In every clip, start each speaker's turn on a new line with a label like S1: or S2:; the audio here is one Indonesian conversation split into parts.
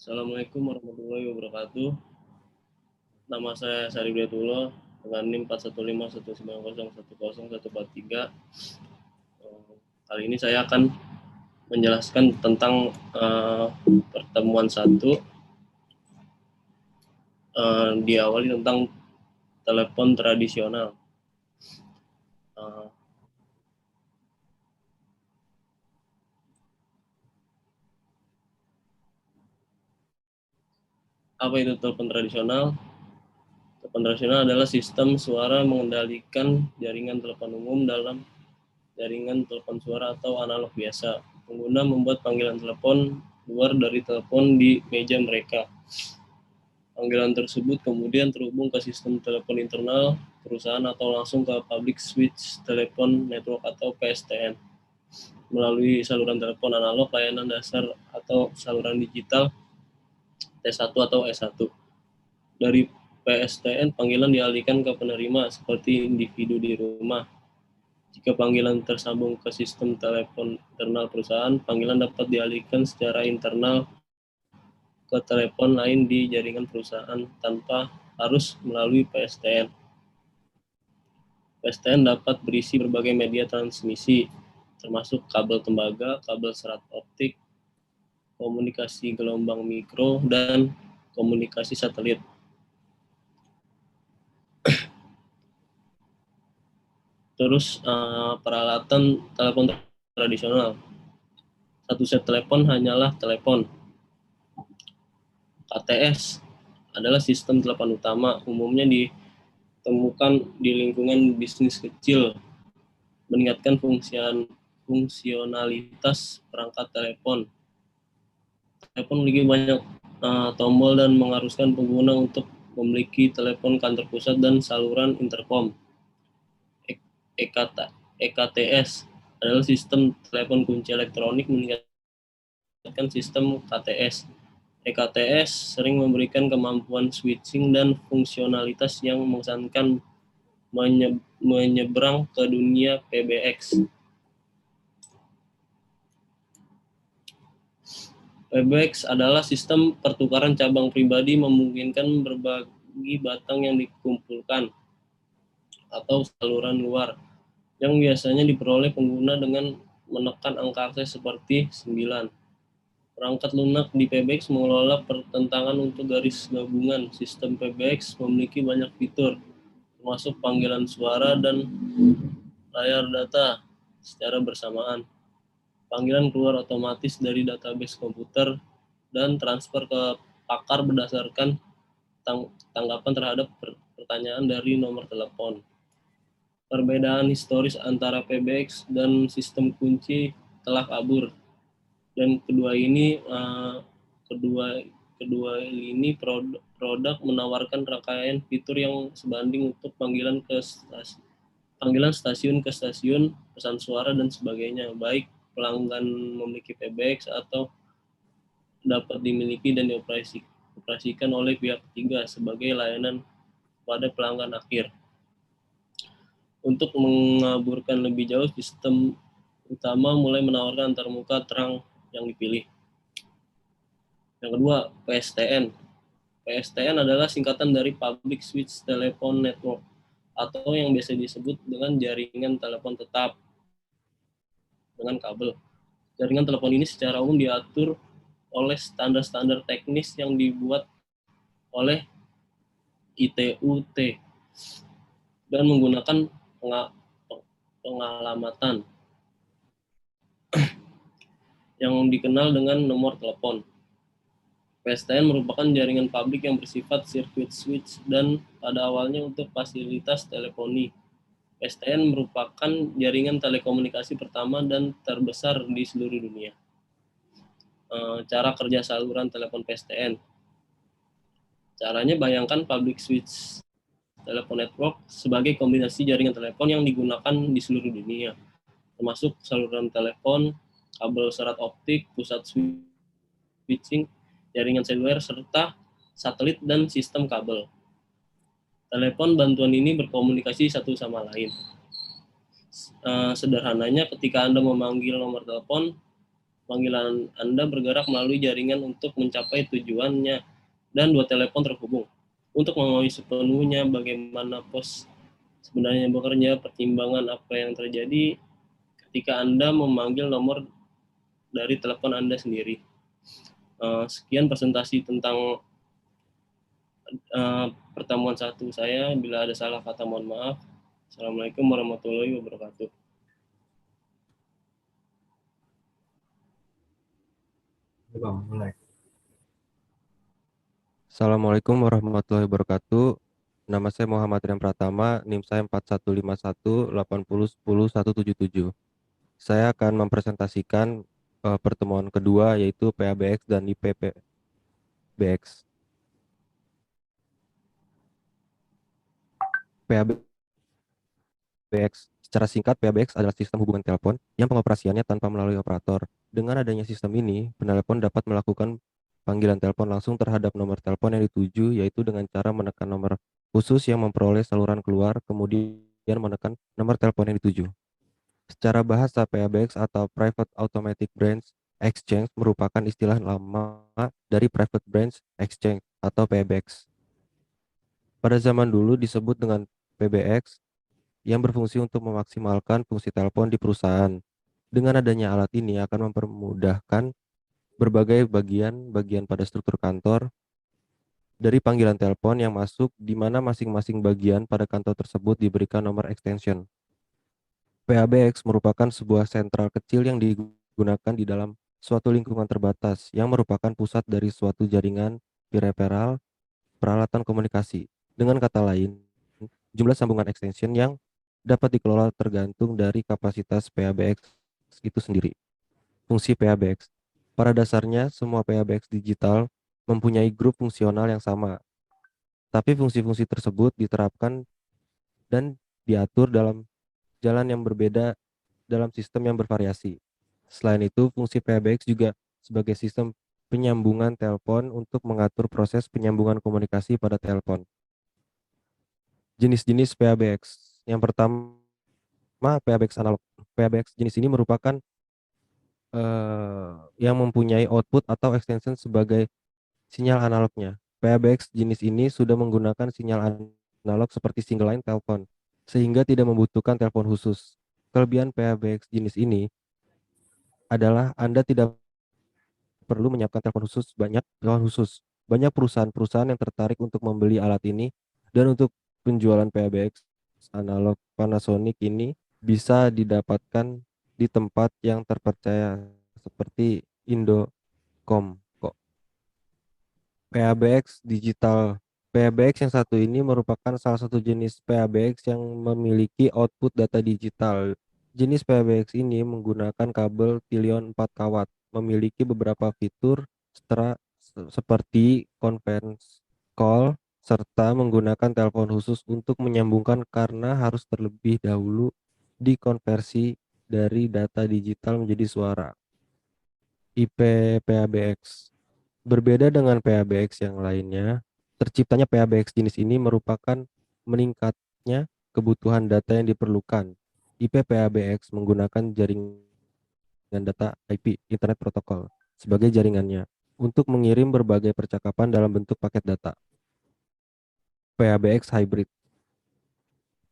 S1: Assalamualaikum warahmatullahi wabarakatuh. Nama saya Sari Briatullah dengan NIM 41519010143. Kali ini saya akan menjelaskan tentang pertemuan 1. Diawali tentang telepon tradisional. Apa itu telepon tradisional? Telepon tradisional adalah sistem suara mengendalikan jaringan telepon umum dalam jaringan telepon suara atau analog biasa. Pengguna membuat panggilan telepon luar dari telepon di meja mereka. Panggilan tersebut kemudian terhubung ke sistem telepon internal perusahaan atau langsung ke Public Switch Telephone Network atau PSTN. Melalui saluran telepon analog, layanan dasar atau saluran digital T1 atau S1. Dari PSTN, panggilan dialihkan ke penerima seperti individu di rumah. Jika panggilan tersambung ke sistem telepon internal perusahaan, panggilan dapat dialihkan secara internal ke telepon lain di jaringan perusahaan tanpa harus melalui PSTN. PSTN dapat berisi berbagai media transmisi, termasuk kabel tembaga, kabel serat optik, komunikasi gelombang mikro, dan komunikasi satelit. Terus peralatan telepon tradisional. Satu set telepon hanyalah telepon. KTS adalah sistem telepon utama, umumnya ditemukan di lingkungan bisnis kecil, meningkatkan fungsionalitas perangkat telepon. Telepon memiliki banyak tombol dan mengharuskan pengguna untuk memiliki telepon kantor pusat dan saluran intercom. EKTS adalah sistem telepon kunci elektronik, meningkatkan sistem KTS. EKTS sering memberikan kemampuan switching dan fungsionalitas yang mengesankan menyeberang ke dunia PBX. PBX adalah sistem pertukaran cabang pribadi, memungkinkan berbagi batang yang dikumpulkan atau saluran luar yang biasanya diperoleh pengguna dengan menekan angka akses seperti 9. Perangkat lunak di PBX mengelola pertentangan untuk garis gabungan. Sistem PBX memiliki banyak fitur, termasuk panggilan suara dan layar data secara bersamaan, panggilan keluar otomatis dari database komputer, dan transfer ke pakar berdasarkan tanggapan terhadap pertanyaan dari nomor telepon. Perbedaan historis antara PBX dan sistem kunci telah kabur, dan kedua ini produk menawarkan rangkaian fitur yang sebanding untuk panggilan stasiun ke stasiun, pesan suara dan sebagainya, baik pelanggan memiliki PBX atau dapat dimiliki dan dioperasikan oleh pihak ketiga sebagai layanan pada pelanggan akhir. Untuk mengaburkan lebih jauh, sistem utama mulai menawarkan antarmuka terang yang dipilih. Yang kedua, PSTN. PSTN adalah singkatan dari Public Switch Telephone Network, atau yang biasa disebut dengan jaringan telepon tetap dengan kabel. Jaringan telepon ini secara umum diatur oleh standar-standar teknis yang dibuat oleh ITU-T dan menggunakan pengalamatan yang dikenal dengan nomor telepon. PSTN merupakan jaringan publik yang bersifat circuit switch dan pada awalnya untuk fasilitas teleponi. PSTN merupakan jaringan telekomunikasi pertama dan terbesar di seluruh dunia. Cara kerja saluran telepon PSTN. Caranya, bayangkan Public Switch Telephone Network sebagai kombinasi jaringan telepon yang digunakan di seluruh dunia, termasuk saluran telepon, kabel serat optik, pusat switching, jaringan seluler, serta satelit dan sistem kabel. Telepon bantuan ini berkomunikasi satu sama lain. Sederhananya, ketika Anda memanggil nomor telepon, panggilan Anda bergerak melalui jaringan untuk mencapai tujuannya dan dua telepon terhubung. Untuk mengetahui sepenuhnya bagaimana pos sebenarnya bekerja, pertimbangan apa yang terjadi ketika Anda memanggil nomor dari telepon Anda sendiri. Sekian presentasi tentang pertemuan satu saya. Bila ada salah kata mohon maaf. Assalamualaikum warahmatullahi wabarakatuh.
S2: Assalamualaikum warahmatullahi wabarakatuh. Nama saya Muhammad Rian Pratama, NIM saya 415180101177. Saya akan mempresentasikan pertemuan kedua yaitu PABX dan IPPBX. PABX. Secara singkat, PABX adalah sistem hubungan telepon yang pengoperasiannya tanpa melalui operator. Dengan adanya sistem ini, penelepon dapat melakukan panggilan telepon langsung terhadap nomor telepon yang dituju, yaitu dengan cara menekan nomor khusus yang memperoleh saluran keluar, kemudian menekan nomor telepon yang dituju. Secara bahasa, PABX atau Private Automatic Branch Exchange merupakan istilah lama dari Private Branch Exchange atau PBX. Pada zaman dulu disebut dengan PBX yang berfungsi untuk memaksimalkan fungsi telepon di perusahaan. Dengan adanya alat ini akan mempermudahkan berbagai bagian-bagian pada struktur kantor dari panggilan telepon yang masuk, di mana masing-masing bagian pada kantor tersebut diberikan nomor extension. PABX merupakan sebuah sentral kecil yang digunakan di dalam suatu lingkungan terbatas yang merupakan pusat dari suatu jaringan peripheral peralatan komunikasi. Dengan kata lain, jumlah sambungan extension yang dapat dikelola tergantung dari kapasitas PABX itu sendiri. Fungsi PABX. Pada dasarnya, semua PABX digital mempunyai grup fungsional yang sama, tapi fungsi-fungsi tersebut diterapkan dan diatur dalam jalan yang berbeda dalam sistem yang bervariasi. Selain itu, fungsi PABX juga sebagai sistem penyambungan telepon untuk mengatur proses penyambungan komunikasi pada telepon. Jenis-jenis PABX. Yang pertama, PABX analog. PABX jenis ini merupakan yang mempunyai output atau extension sebagai sinyal analognya. PABX jenis ini sudah menggunakan sinyal analog seperti single line telepon, sehingga tidak membutuhkan telepon khusus. Kelebihan PABX jenis ini adalah Anda tidak perlu menyiapkan telepon khusus. Banyak perusahaan-perusahaan yang tertarik untuk membeli alat ini, dan untuk penjualan PABX analog Panasonic ini bisa didapatkan di tempat yang terpercaya seperti Indocom. PABX digital. PABX yang satu ini merupakan salah satu jenis PABX yang memiliki output data digital. Jenis PABX ini menggunakan kabel Tilion 4 kawat, memiliki beberapa fitur seperti conference call, serta menggunakan telepon khusus untuk menyambungkan karena harus terlebih dahulu dikonversi dari data digital menjadi suara. IP PABX. Berbeda dengan PABX yang lainnya, terciptanya PABX jenis ini merupakan meningkatnya kebutuhan data yang diperlukan. IP PABX menggunakan jaringan data IP, Internet Protocol, sebagai jaringannya untuk mengirim berbagai percakapan dalam bentuk paket data. PABX hybrid.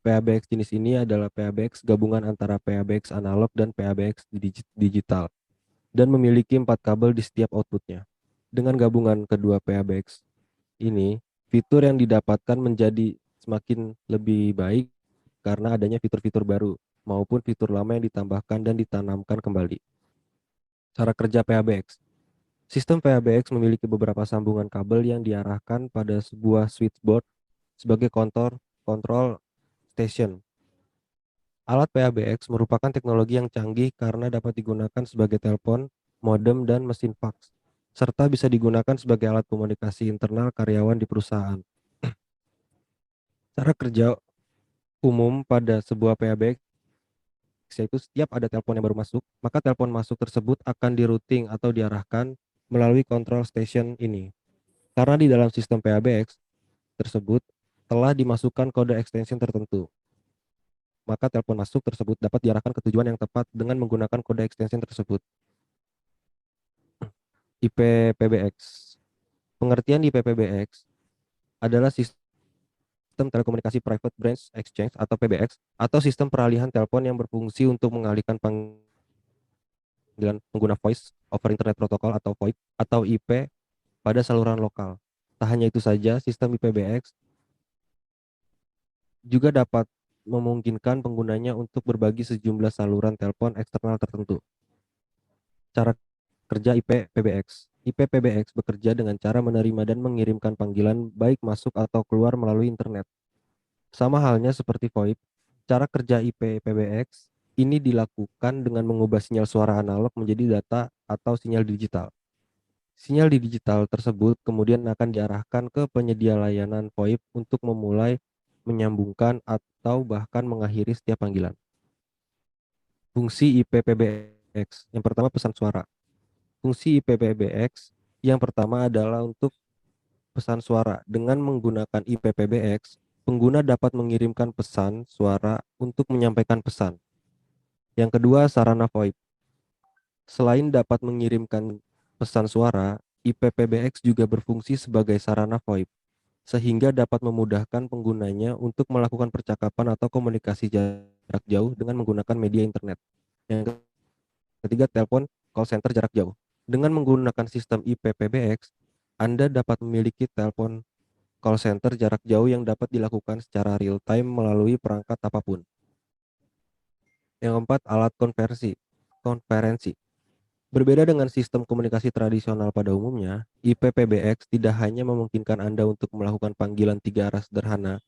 S2: PABX jenis ini adalah PABX gabungan antara PABX analog dan PABX digital, dan memiliki 4 kabel di setiap outputnya. Dengan gabungan kedua PABX ini, fitur yang didapatkan menjadi semakin lebih baik karena adanya fitur-fitur baru maupun fitur lama yang ditambahkan dan ditanamkan kembali. Cara kerja PABX. Sistem PABX memiliki beberapa sambungan kabel yang diarahkan pada sebuah switchboard sebagai kontrol station. Alat PABX merupakan teknologi yang canggih karena dapat digunakan sebagai telepon, modem, dan mesin fax, serta bisa digunakan sebagai alat komunikasi internal karyawan di perusahaan. Cara kerja umum pada sebuah PABX yaitu setiap ada telepon yang baru masuk, maka telepon masuk tersebut akan dirouting atau diarahkan melalui control station ini. Karena di dalam sistem PABX tersebut telah dimasukkan kode extension tertentu, maka telepon masuk tersebut dapat diarahkan ke tujuan yang tepat dengan menggunakan kode extension tersebut. IPPBX. Pengertian IPPBX adalah Sistem Telekomunikasi Private Branch Exchange atau PBX atau sistem peralihan telepon yang berfungsi untuk mengalihkan panggilan pengguna Voice over Internet Protocol atau VoIP atau IP pada saluran lokal. Tak hanya itu saja, sistem IPBX juga dapat memungkinkan penggunanya untuk berbagi sejumlah saluran telepon eksternal tertentu. Cara kerja IPPBX. IPPBX bekerja dengan cara menerima dan mengirimkan panggilan baik masuk atau keluar melalui internet. Sama halnya seperti VoIP, cara kerja IPPBX ini dilakukan dengan mengubah sinyal suara analog menjadi data atau sinyal digital. Sinyal di digital tersebut kemudian akan diarahkan ke penyedia layanan VoIP untuk memulai, menyambungkan, atau bahkan mengakhiri setiap panggilan. Fungsi IPPBX. Yang pertama, pesan suara. Fungsi IPPBX yang pertama adalah untuk pesan suara. Dengan menggunakan IPPBX, pengguna dapat mengirimkan pesan suara untuk menyampaikan pesan. Yang kedua, sarana VoIP. Selain dapat mengirimkan pesan suara, IPPBX juga berfungsi sebagai sarana VoIP, sehingga dapat memudahkan penggunanya untuk melakukan percakapan atau komunikasi jarak jauh dengan menggunakan media internet. Yang ketiga, telepon call center jarak jauh. Dengan menggunakan sistem IPPBX, Anda dapat memiliki telepon call center jarak jauh yang dapat dilakukan secara real time melalui perangkat apapun. Yang keempat, alat konferensi. Berbeda dengan sistem komunikasi tradisional pada umumnya, IPPBX tidak hanya memungkinkan Anda untuk melakukan panggilan 3 arah sederhana,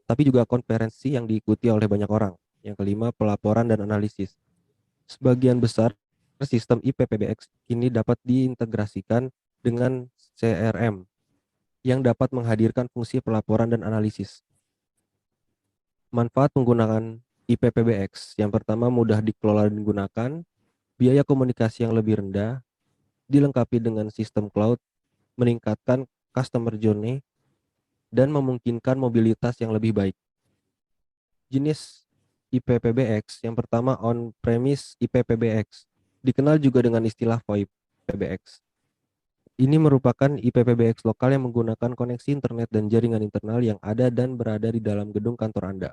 S2: tapi juga konferensi yang diikuti oleh banyak orang. Yang kelima, pelaporan dan analisis. Sebagian besar sistem IPPBX ini dapat diintegrasikan dengan CRM yang dapat menghadirkan fungsi pelaporan dan analisis. Manfaat penggunaan IPPBX. Yang pertama, mudah dikelola dan digunakan, biaya komunikasi yang lebih rendah, dilengkapi dengan sistem cloud, meningkatkan customer journey, dan memungkinkan mobilitas yang lebih baik. Jenis IPPBX. Yang pertama, on-premise IPPBX. Dikenal juga dengan istilah VoIP PBX. Ini merupakan IPPBX lokal yang menggunakan koneksi internet dan jaringan internal yang ada dan berada di dalam gedung kantor Anda.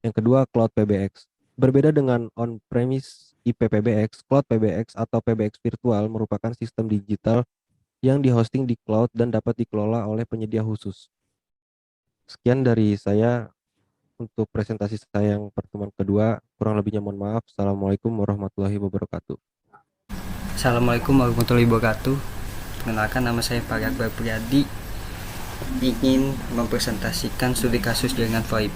S2: Yang kedua, Cloud PBX. Berbeda dengan on-premise IPPBX, Cloud PBX atau PBX virtual merupakan sistem digital yang dihosting di cloud dan dapat dikelola oleh penyedia khusus. Sekian dari saya untuk presentasi saya yang pertemuan kedua. Kurang lebihnya mohon maaf. Assalamualaikum warahmatullahi wabarakatuh.
S3: Assalamualaikum warahmatullahi wabarakatuh. Perkenalkan, nama saya Pak Akbar Priyadi, ingin mempresentasikan studi kasus jaringan VoIP.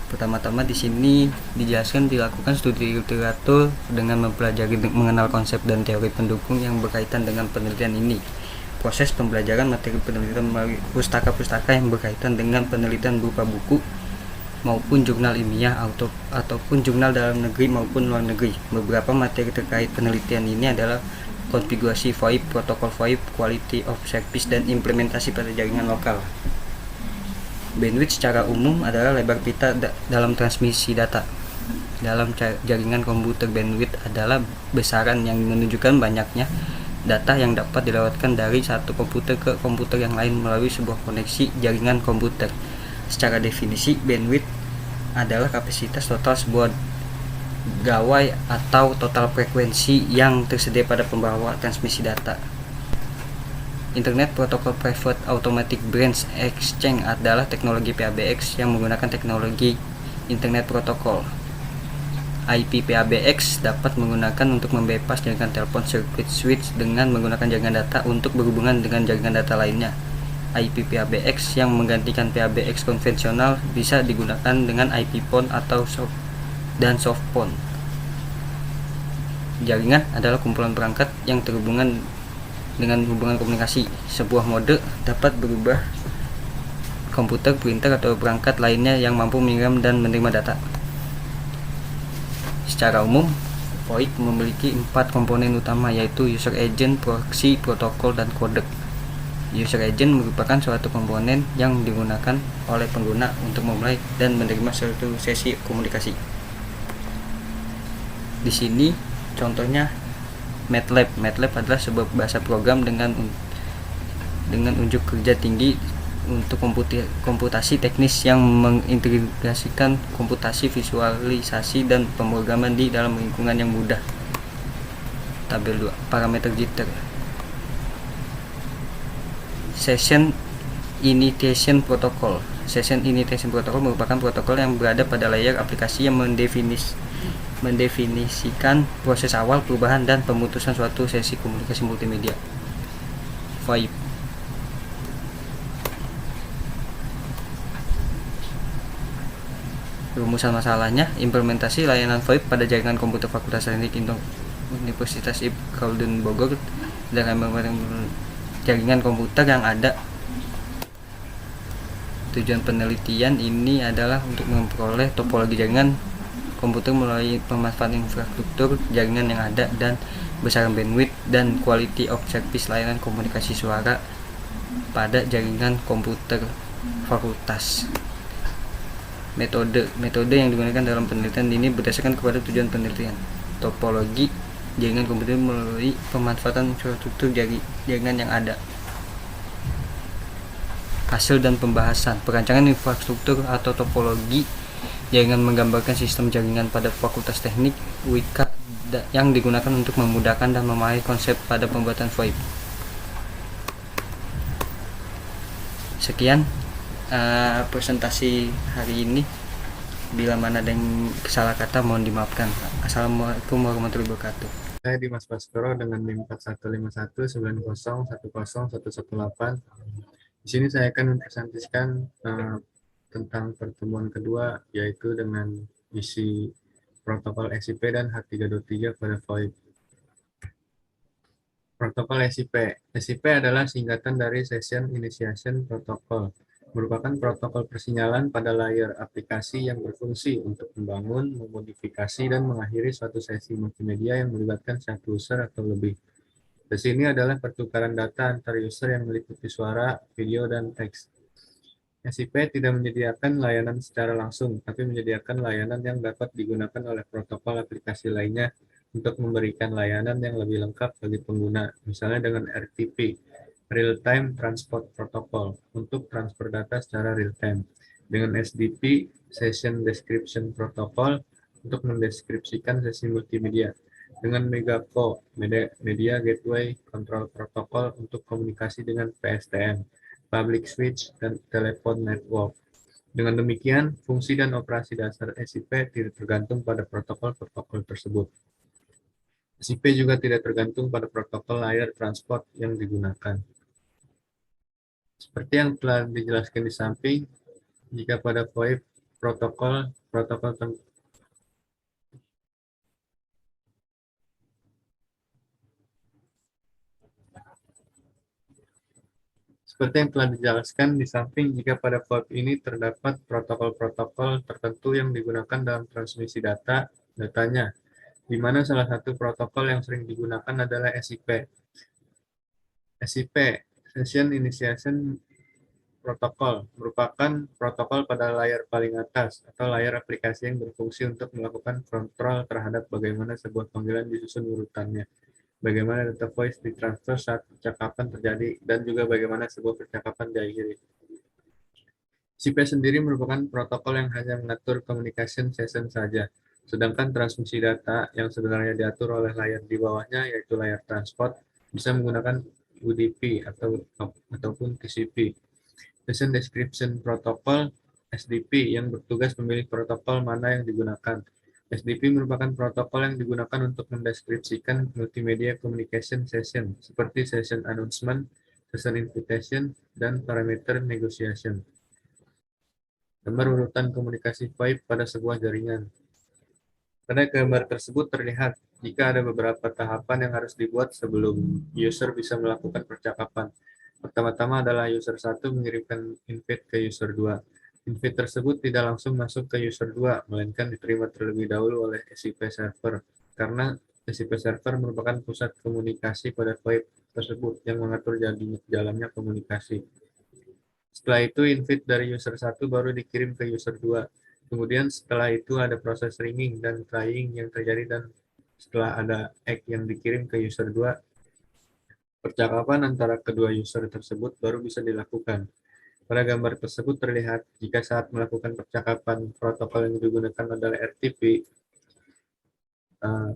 S3: Pertama-tama di sini dijelaskan dilakukan studi literatur dengan mempelajari mengenal konsep dan teori pendukung yang berkaitan dengan penelitian ini. Proses pembelajaran materi penelitian melalui pustaka-pustaka yang berkaitan dengan penelitian berupa buku maupun jurnal ilmiah ataupun jurnal dalam negeri maupun luar negeri. Beberapa materi terkait penelitian ini adalah konfigurasi VoIP, protokol VoIP, quality of service, dan implementasi pada jaringan lokal. Bandwidth secara umum adalah lebar pita dalam transmisi data. Dalam jaringan komputer, bandwidth adalah besaran yang menunjukkan banyaknya data yang dapat dilewatkan dari satu komputer ke komputer yang lain melalui sebuah koneksi jaringan komputer. Secara definisi, bandwidth adalah kapasitas total sebuah gawai atau total frekuensi yang tersedia pada pembawa transmisi data. Internet Protocol Private Automatic Branch Exchange adalah teknologi PABX yang menggunakan teknologi Internet Protocol. IP PABX dapat menggunakan untuk membebas jaringan telepon circuit switch dengan menggunakan jaringan data untuk berhubungan dengan jaringan data lainnya. IP PABX yang menggantikan PABX konvensional bisa digunakan dengan IP phone atau soft phone. Jaringan adalah kumpulan perangkat yang terhubungan dengan hubungan komunikasi. Sebuah mode dapat berubah komputer, printer, atau perangkat lainnya yang mampu mengirim dan menerima data. Secara umum, VoIP memiliki 4 komponen utama, yaitu user agent, proxy, protokol, dan codec. User agent merupakan suatu komponen yang digunakan oleh pengguna untuk memulai dan menerima suatu sesi komunikasi. Di sini contohnya MATLAB. MATLAB adalah sebuah bahasa program dengan unjuk kerja tinggi untuk komputasi teknis yang mengintegrasikan komputasi, visualisasi, dan pemrograman di dalam lingkungan yang mudah. Tabel 2. Parameter jitter. Session Initiation Protocol. Session Initiation Protocol merupakan protokol yang berada pada layar aplikasi yang mendefinisikan proses awal, perubahan, dan pemutusan suatu sesi komunikasi multimedia. VoIP. Rumusan masalahnya, implementasi layanan VoIP pada jaringan komputer Fakultas Teknik Universitas Ibnu Khaldun Bogor dengan jaringan komputer yang ada. Tujuan penelitian ini adalah untuk memperoleh topologi jaringan komputer melalui pemanfaatan infrastruktur jaringan yang ada dan besaran bandwidth dan quality of service layanan komunikasi suara pada jaringan komputer fakultas. Metode yang digunakan dalam penelitian ini berdasarkan kepada tujuan penelitian. Topologi jaringan komputer melalui pemanfaatan infrastruktur jaringan yang ada. Hasil dan pembahasan. Perancangan infrastruktur atau topologi jaringan menggambarkan sistem jaringan pada Fakultas Teknik UIK yang digunakan untuk memudahkan dan memahami konsep pada pembuatan VoIP. Sekian presentasi hari ini. Bila mana ada yang salah kata mohon dimaafkan. Assalamualaikum warahmatullahi wabarakatuh.
S4: Saya Dimas Baskoro dengan NIM 415190110118. Di sini saya akan mempresentasikan tentang pertemuan kedua, yaitu dengan isi protokol SIP dan H323 pada VoIP. Protokol SIP. SIP adalah singkatan dari Session Initiation Protocol, merupakan protokol persinyalan pada layar aplikasi yang berfungsi untuk membangun, memodifikasi, dan mengakhiri suatu sesi multimedia yang melibatkan satu user atau lebih. Sesi ini adalah pertukaran data antar user yang meliputi suara, video, dan teks. SIP tidak menyediakan layanan secara langsung, tapi menyediakan layanan yang dapat digunakan oleh protokol aplikasi lainnya untuk memberikan layanan yang lebih lengkap bagi pengguna, misalnya dengan RTP, Real Time Transport Protocol, untuk transfer data secara real time, dengan SDP, Session Description Protocol, untuk mendeskripsikan sesi multimedia, dengan Megaco, Media Gateway Control Protocol, untuk komunikasi dengan PSTN, Public Switch, dan Telepon Network. Dengan demikian, fungsi dan operasi dasar SIP tidak tergantung pada protokol-protokol tersebut. SIP juga tidak tergantung pada protokol layar transport yang digunakan. Seperti yang telah dijelaskan di samping, jika pada VoIP protokol Seperti yang telah dijelaskan di samping, jika pada VoIP ini terdapat protokol-protokol tertentu yang digunakan dalam transmisi datanya, di mana salah satu protokol yang sering digunakan adalah SIP. SIP, Session Initiation Protocol, merupakan protokol pada layar paling atas atau layar aplikasi yang berfungsi untuk melakukan kontrol terhadap bagaimana sebuah panggilan disusun urutannya, bagaimana data voice ditransfer saat percakapan terjadi, dan juga bagaimana sebuah percakapan diakhiri. SIP sendiri merupakan protokol yang hanya mengatur communication session saja, sedangkan transmisi data yang sebenarnya diatur oleh layar di bawahnya, yaitu layar transport, bisa menggunakan UDP ataupun TCP. Session Description Protocol SDP yang bertugas memilih protokol mana yang digunakan. SDP merupakan protokol yang digunakan untuk mendeskripsikan multimedia communication session, seperti session announcement, session invitation, dan parameter negotiation. Gambar urutan komunikasi VoIP pada sebuah jaringan. Pada gambar tersebut terlihat jika ada beberapa tahapan yang harus dibuat sebelum user bisa melakukan percakapan. Pertama-tama adalah user 1 mengirimkan invite ke user 2. Invite tersebut tidak langsung masuk ke user 2, melainkan diterima terlebih dahulu oleh SIP server, karena SIP server merupakan pusat komunikasi pada VoIP tersebut yang mengatur jalannya komunikasi. Setelah itu, invite dari user 1 baru dikirim ke user 2. Kemudian setelah itu ada proses ringing dan trying yang terjadi dan Setelah ada ACK yang dikirim ke user 2, percakapan antara kedua user tersebut baru bisa dilakukan. Pada gambar tersebut terlihat jika saat melakukan percakapan protokol yang digunakan adalah RTP,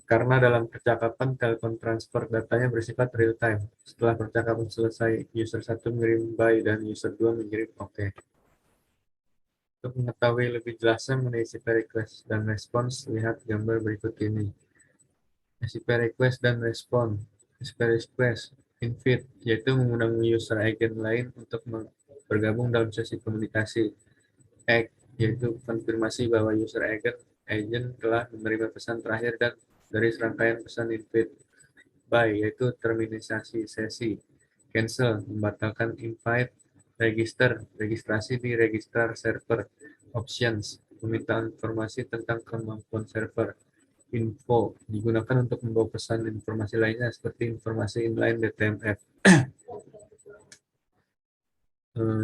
S4: karena dalam percakapan telepon transfer datanya bersifat real time. Setelah percakapan selesai, user 1 mengirim bye dan user 2 mengirim OK. Untuk mengetahui lebih jelasnya mengenai SCP request dan response, lihat gambar berikut ini. SCP request dan respon. SCP request invite, yaitu mengundang user agent lain untuk bergabung dalam sesi komunikasi. ACK, yaitu konfirmasi bahwa user agent telah menerima pesan terakhir dan dari serangkaian pesan invite. Bye, yaitu terminasi sesi. Cancel, membatalkan invite. Register, registrasi di registrar server. Options, meminta informasi tentang kemampuan server. Info, digunakan untuk membawa pesan informasi lainnya seperti informasi inline DTMF.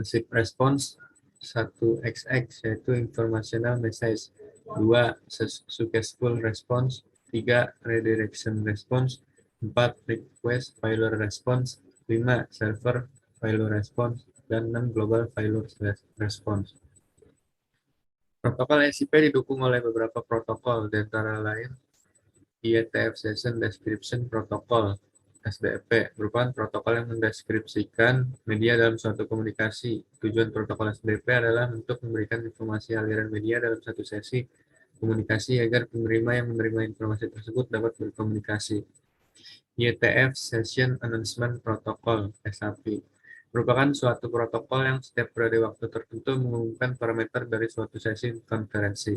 S4: Ship response 1XX, yaitu informational message. 2. Successful response. 3. Redirection response. 4. Request failure response. 5. Server failure response. Dan 6. Global failure response. Protokol SCP didukung oleh beberapa protokol, di antara lain IETF Session Description Protocol (SDP) merupakan protokol yang mendeskripsikan media dalam suatu komunikasi. Tujuan protokol SDP adalah untuk memberikan informasi aliran media dalam satu sesi komunikasi agar penerima yang menerima informasi tersebut dapat berkomunikasi. IETF Session Announcement Protocol (SAP) merupakan suatu protokol yang setiap periode waktu tertentu mengumumkan parameter dari suatu sesi konferensi.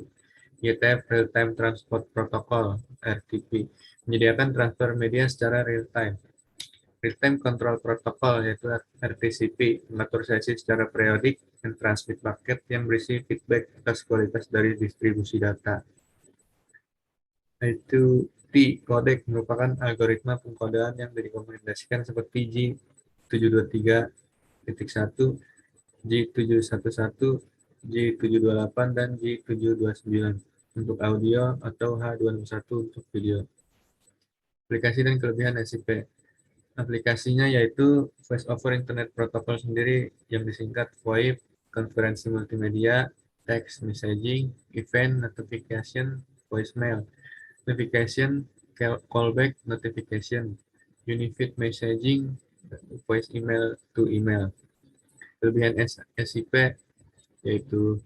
S4: IETF Real-Time Transport Protocol (RTP) menyediakan transfer media secara real-time. Real-Time Control Protocol, yaitu RTCP, mengatur sesi secara periodik dan transmit paket yang berisi feedback atas kualitas dari distribusi data. Yaitu T codec merupakan algoritma pengkodean yang direkomendasikan seperti G723.1, G711, G728, dan G729 untuk audio atau H261 untuk video. Aplikasi dan kelebihan SCP. Aplikasinya yaitu Voice over Internet Protocol sendiri yang disingkat VoIP, konferensi multimedia, text messaging, event notification, voicemail, notification, callback notification, unified messaging, voice email to email. Kelebihan SCP yaitu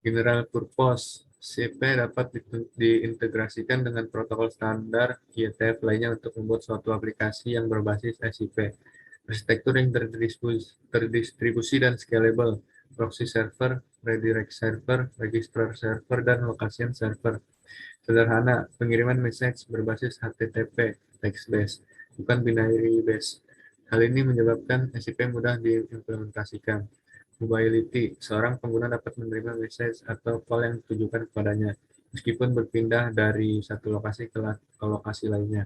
S4: general purpose. SCP dapat diintegrasikan dengan protokol standar IETF lainnya untuk membuat suatu aplikasi yang berbasis SCP. Arsitektur yang terdistribusi dan scalable, proxy server, redirect server, registrar server, dan location server. Sederhana, pengiriman message berbasis HTTP, text-based, bukan binary-based. Hal ini menyebabkan SCP mudah diimplementasikan. Mobility, seorang pengguna dapat menerima message atau call yang ditujukan kepadanya, meskipun berpindah dari satu lokasi ke lokasi lainnya.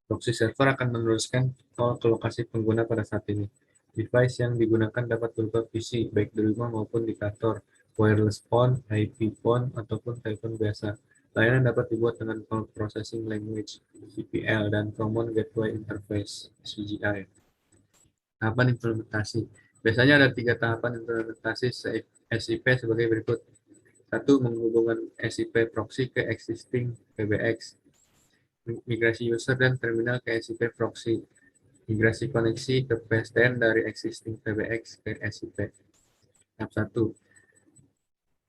S4: Proxy server akan meneruskan call ke lokasi pengguna pada saat ini. Device yang digunakan dapat berupa PC, baik di rumah maupun di kantor, wireless phone, IP phone, ataupun telepon biasa. Layanan dapat dibuat dengan Call Processing Language, CPL, dan Common Gateway Interface, CGI. Tahapan implementasi. Biasanya ada 3 tahapan implementasi SCP sebagai berikut. 1. Menghubungkan SCP proxy ke existing PBX. Migrasi user dan terminal ke SCP proxy. Migrasi koneksi ke PSTN dari existing PBX ke SCP. Tahap 1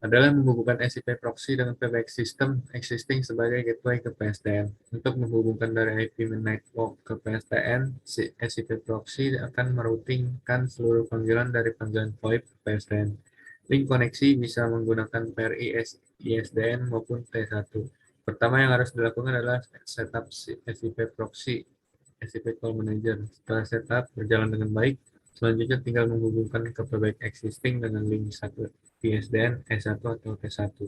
S4: adalah menghubungkan SCP proxy dengan PBX system existing sebagai gateway ke PSTN. Untuk menghubungkan dari IP network ke PSTN, SCP proxy akan meroutingkan seluruh panggilan dari panggilan VoIP ke PSTN. Link koneksi bisa menggunakan PRI, ISDN maupun T1. Pertama yang harus dilakukan adalah setup SCP proxy, SCP call manager. Setelah setup berjalan dengan baik, selanjutnya tinggal menghubungkan ke PBX existing dengan link 1. PSDN S1 atau T1.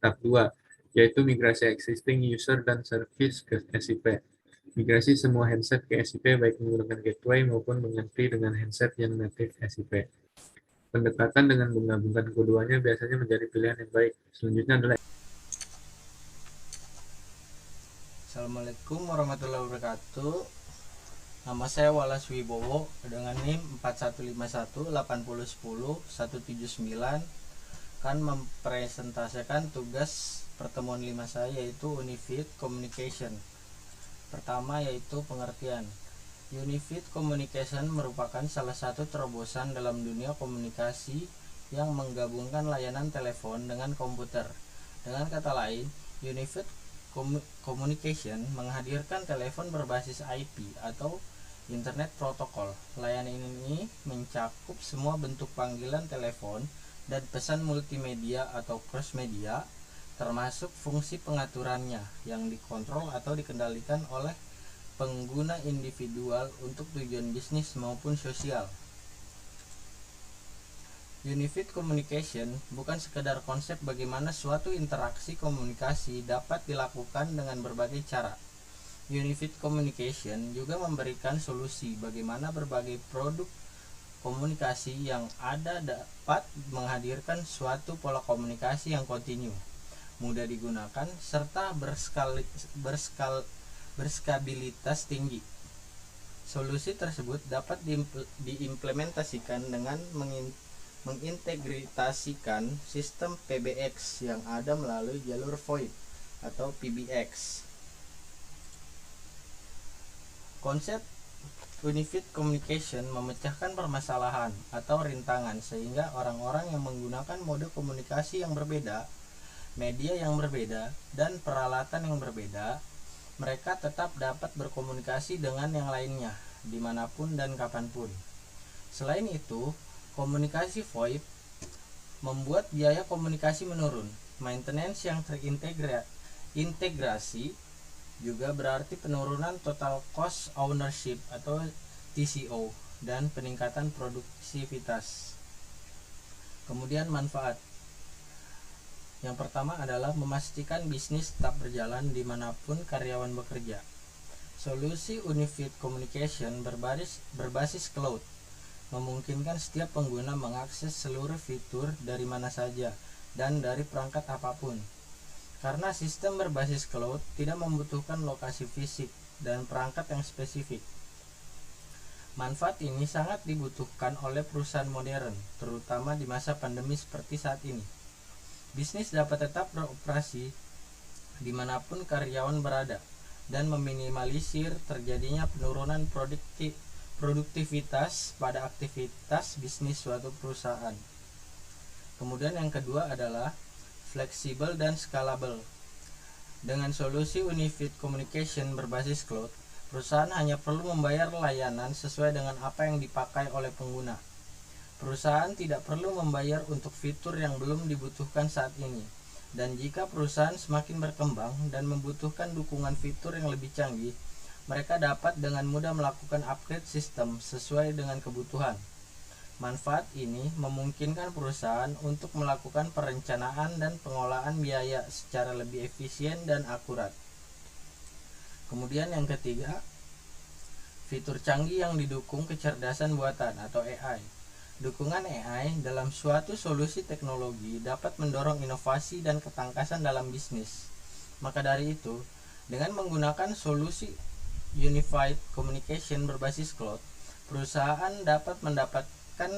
S4: Tahap 2, yaitu migrasi existing user dan service ke SCP. Migrasi semua handset ke SCP baik menggunakan gateway maupun mengganti dengan handset yang native SCP. Pendekatan dengan menggabungkan keduanya biasanya menjadi pilihan yang baik. Selanjutnya adalah
S3: Assalamualaikum warahmatullahi wabarakatuh. Nama saya Walas Wibowo dengan NIM 41518010 akan mempresentasikan tugas pertemuan 5 saya, yaitu Unifit Communication. Pertama yaitu pengertian. Unifit Communication merupakan salah satu terobosan dalam dunia komunikasi yang menggabungkan layanan telepon dengan komputer. Dengan kata lain, Unifit Communication menghadirkan telepon berbasis IP atau Internet Protocol. Layanan ini mencakup semua bentuk panggilan telepon dan pesan multimedia atau cross media, termasuk fungsi pengaturannya yang dikontrol atau dikendalikan oleh pengguna individual untuk tujuan bisnis maupun sosial. Unifit Communication bukan sekedar konsep bagaimana suatu interaksi komunikasi dapat dilakukan dengan berbagai cara. Unifit Communication juga memberikan solusi bagaimana berbagai produk komunikasi yang ada dapat menghadirkan suatu pola komunikasi yang kontinu, mudah digunakan, serta berskabilitas tinggi. Solusi tersebut dapat diimplementasikan dengan mengintegrasikan sistem PBX yang ada melalui jalur VoIP atau PBX. Konsep Unifit Communication memecahkan permasalahan atau rintangan sehingga orang-orang yang menggunakan mode komunikasi yang berbeda, media yang berbeda, dan peralatan yang berbeda, mereka tetap dapat berkomunikasi dengan yang lainnya dimanapun dan kapanpun. Selain itu, komunikasi VoIP membuat biaya komunikasi menurun. Maintenance yang terintegrasi juga berarti penurunan total cost ownership atau TCO dan peningkatan produktivitas. Kemudian manfaat. Yang pertama adalah memastikan bisnis tetap berjalan dimanapun karyawan bekerja. Solusi Unifit Communication berbasis cloud memungkinkan setiap pengguna mengakses seluruh fitur dari mana saja dan dari perangkat apapun. Karena sistem berbasis cloud tidak membutuhkan lokasi fisik dan perangkat yang spesifik. Manfaat ini sangat dibutuhkan oleh perusahaan modern, terutama di masa pandemi seperti saat ini. Bisnis dapat tetap beroperasi dimanapun karyawan berada dan meminimalisir terjadinya penurunan produktivitas pada aktivitas bisnis suatu perusahaan. Kemudian yang kedua adalah fleksibel dan scalable. Dengan solusi Unifit Communication berbasis cloud, perusahaan hanya perlu membayar layanan sesuai dengan apa yang dipakai oleh pengguna. Perusahaan tidak perlu membayar untuk fitur yang belum dibutuhkan saat ini. Dan jika perusahaan semakin berkembang dan membutuhkan dukungan fitur yang lebih canggih, mereka dapat dengan mudah melakukan upgrade sistem sesuai dengan kebutuhan. Manfaat ini memungkinkan perusahaan untuk melakukan perencanaan dan pengolahan biaya secara lebih efisien dan akurat. Kemudian yang ketiga, fitur canggih yang didukung kecerdasan buatan atau AI. Dukungan AI dalam suatu solusi teknologi dapat mendorong inovasi dan ketangkasan dalam bisnis. Maka dari itu, dengan menggunakan solusi Unified Communication berbasis cloud, perusahaan dapat mendapatkan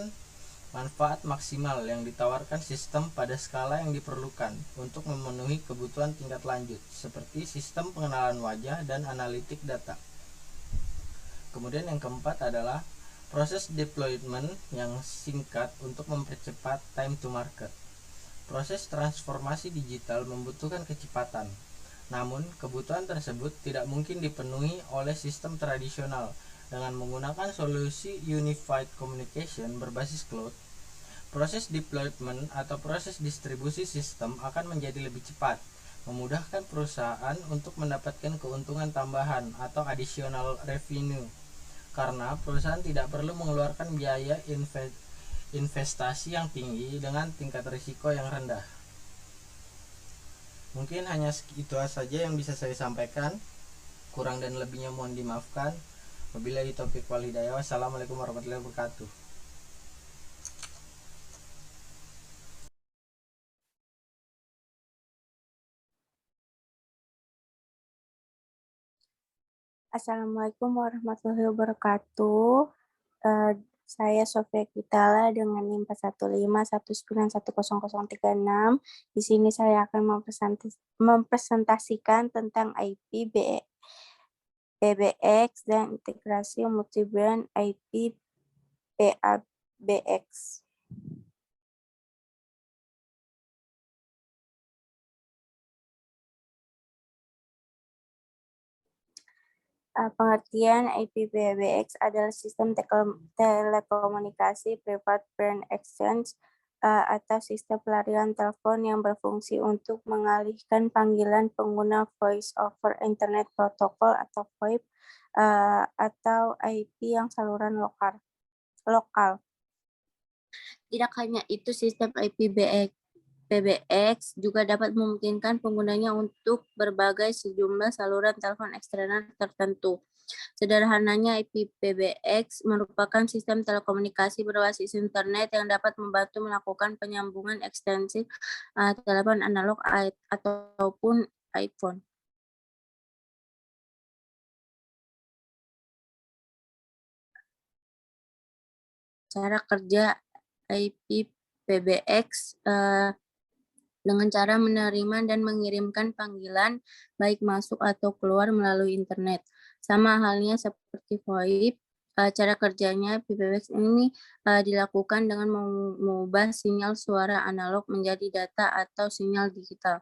S3: manfaat maksimal yang ditawarkan sistem pada skala yang diperlukan untuk memenuhi kebutuhan tingkat lanjut, seperti sistem pengenalan wajah dan analitik data. Kemudian yang keempat adalah proses deployment yang singkat untuk mempercepat time to market. Proses transformasi digital membutuhkan kecepatan, namun kebutuhan tersebut tidak mungkin dipenuhi oleh sistem tradisional. Dengan menggunakan solusi Unified Communication berbasis cloud, proses deployment atau proses distribusi sistem akan menjadi lebih cepat, memudahkan perusahaan untuk mendapatkan keuntungan tambahan atau additional revenue, karena perusahaan tidak perlu mengeluarkan biaya investasi yang tinggi dengan tingkat risiko yang rendah. Mungkin hanya itu saja yang bisa saya sampaikan. Kurang dan lebihnya mohon dimaafkan. Wabillahi taufiq wal hidayah. Wassalamualaikum warahmatullahi wabarakatuh.
S5: Assalamualaikum warahmatullahi wabarakatuh. Saya Sofia Kitala dengan NIM 41519100036. Di sini saya akan mempresentasikan tentang IP PBX dan integrasi multi-brand IP PABX. Pengertian IP PBX adalah sistem telekomunikasi private brand exchange atau sistem pelarian telepon yang berfungsi untuk mengalihkan panggilan pengguna Voice over Internet Protocol atau VoIP atau IP yang saluran lokal. Tidak hanya itu, sistem IP PBX juga dapat memungkinkan penggunanya untuk berbagai sejumlah saluran telepon eksternal tertentu. Sederhananya, IP PBX merupakan sistem telekomunikasi berbasis internet yang dapat membantu melakukan penyambungan ekstensif telepon analog ataupun iPhone. Cara kerja IP PBX dengan cara menerima dan mengirimkan panggilan baik masuk atau keluar melalui internet. Sama halnya seperti VoIP, cara kerjanya PBX ini dilakukan dengan mengubah sinyal suara analog menjadi data atau sinyal digital.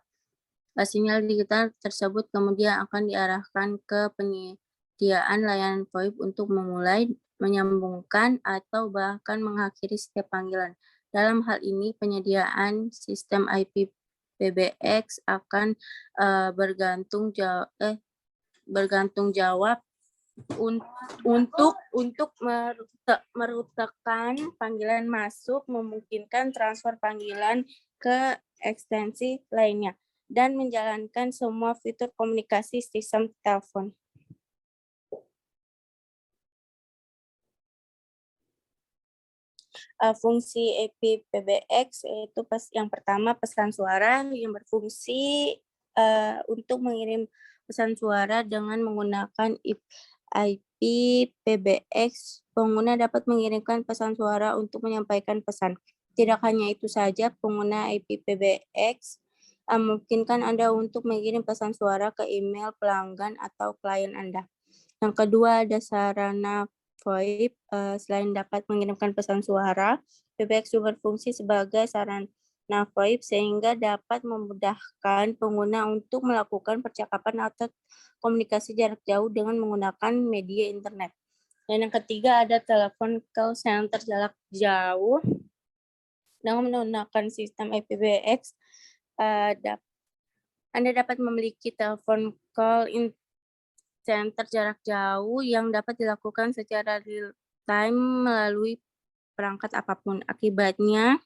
S5: Sinyal digital tersebut kemudian akan diarahkan ke penyediaan layanan VoIP untuk memulai, menyambungkan, atau bahkan mengakhiri setiap panggilan. Dalam hal ini, penyediaan sistem IP PBX akan bergantung jawab untuk merutekan panggilan masuk, memungkinkan transfer panggilan ke ekstensi lainnya, dan menjalankan semua fitur komunikasi sistem telepon. Fungsi IP PBX yaitu yang pertama pesan suara yang berfungsi untuk mengirim pesan suara dengan menggunakan IP PBX. Pengguna dapat mengirimkan pesan suara untuk menyampaikan pesan. Tidak hanya itu saja, pengguna IP PBX memungkinkan Anda untuk mengirim pesan suara ke email pelanggan atau klien Anda. Yang kedua, ada sarana VoIP. Selain dapat mengirimkan pesan suara, PBX juga berfungsi sebagai sarana VoIP sehingga dapat memudahkan pengguna untuk melakukan percakapan atau komunikasi jarak jauh dengan menggunakan media internet. Dan yang ketiga, ada telepon call center jarak jauh. Dengan menggunakan sistem IPBX, Anda dapat memiliki telepon call center jarak jauh yang dapat dilakukan secara real time melalui perangkat apapun. Akibatnya,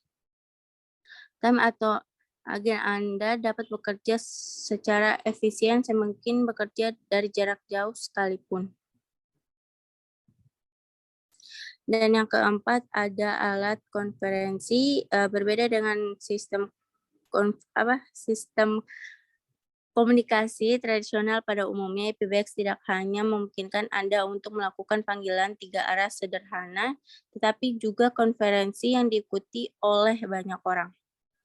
S5: tim atau agen Anda dapat bekerja secara efisien semungkin bekerja dari jarak jauh sekalipun. Dan yang keempat, ada alat konferensi. Berbeda dengan sistem komunikasi tradisional pada umumnya, PBX tidak hanya memungkinkan Anda untuk melakukan panggilan 3 arah sederhana, tetapi juga konferensi yang diikuti oleh banyak orang.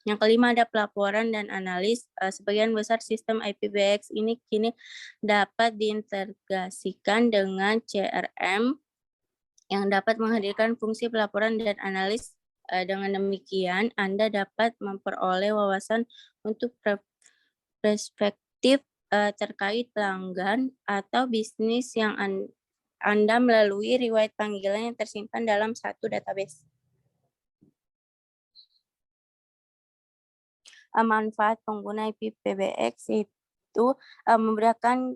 S5: Yang kelima, ada pelaporan dan analis. Sebagian besar sistem IPBX ini kini dapat diintegrasikan dengan CRM yang dapat menghadirkan fungsi pelaporan dan analis. Dengan demikian, Anda dapat memperoleh wawasan untuk perspektif terkait pelanggan atau bisnis yang Anda melalui riwayat panggilan yang tersimpan dalam satu database. Manfaat pengguna IP PBX itu memudahkan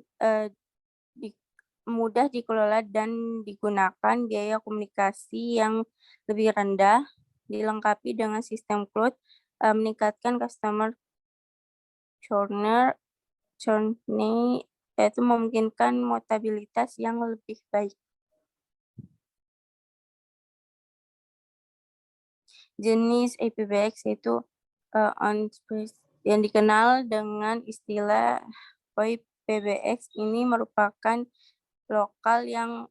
S5: mudah dikelola dan digunakan, biaya komunikasi yang lebih rendah, dilengkapi dengan sistem cloud, meningkatkan customer journey, yaitu memungkinkan mutabilitas yang lebih baik. Jenis IPBX itu yang dikenal dengan istilah VoIP PBX ini merupakan lokal yang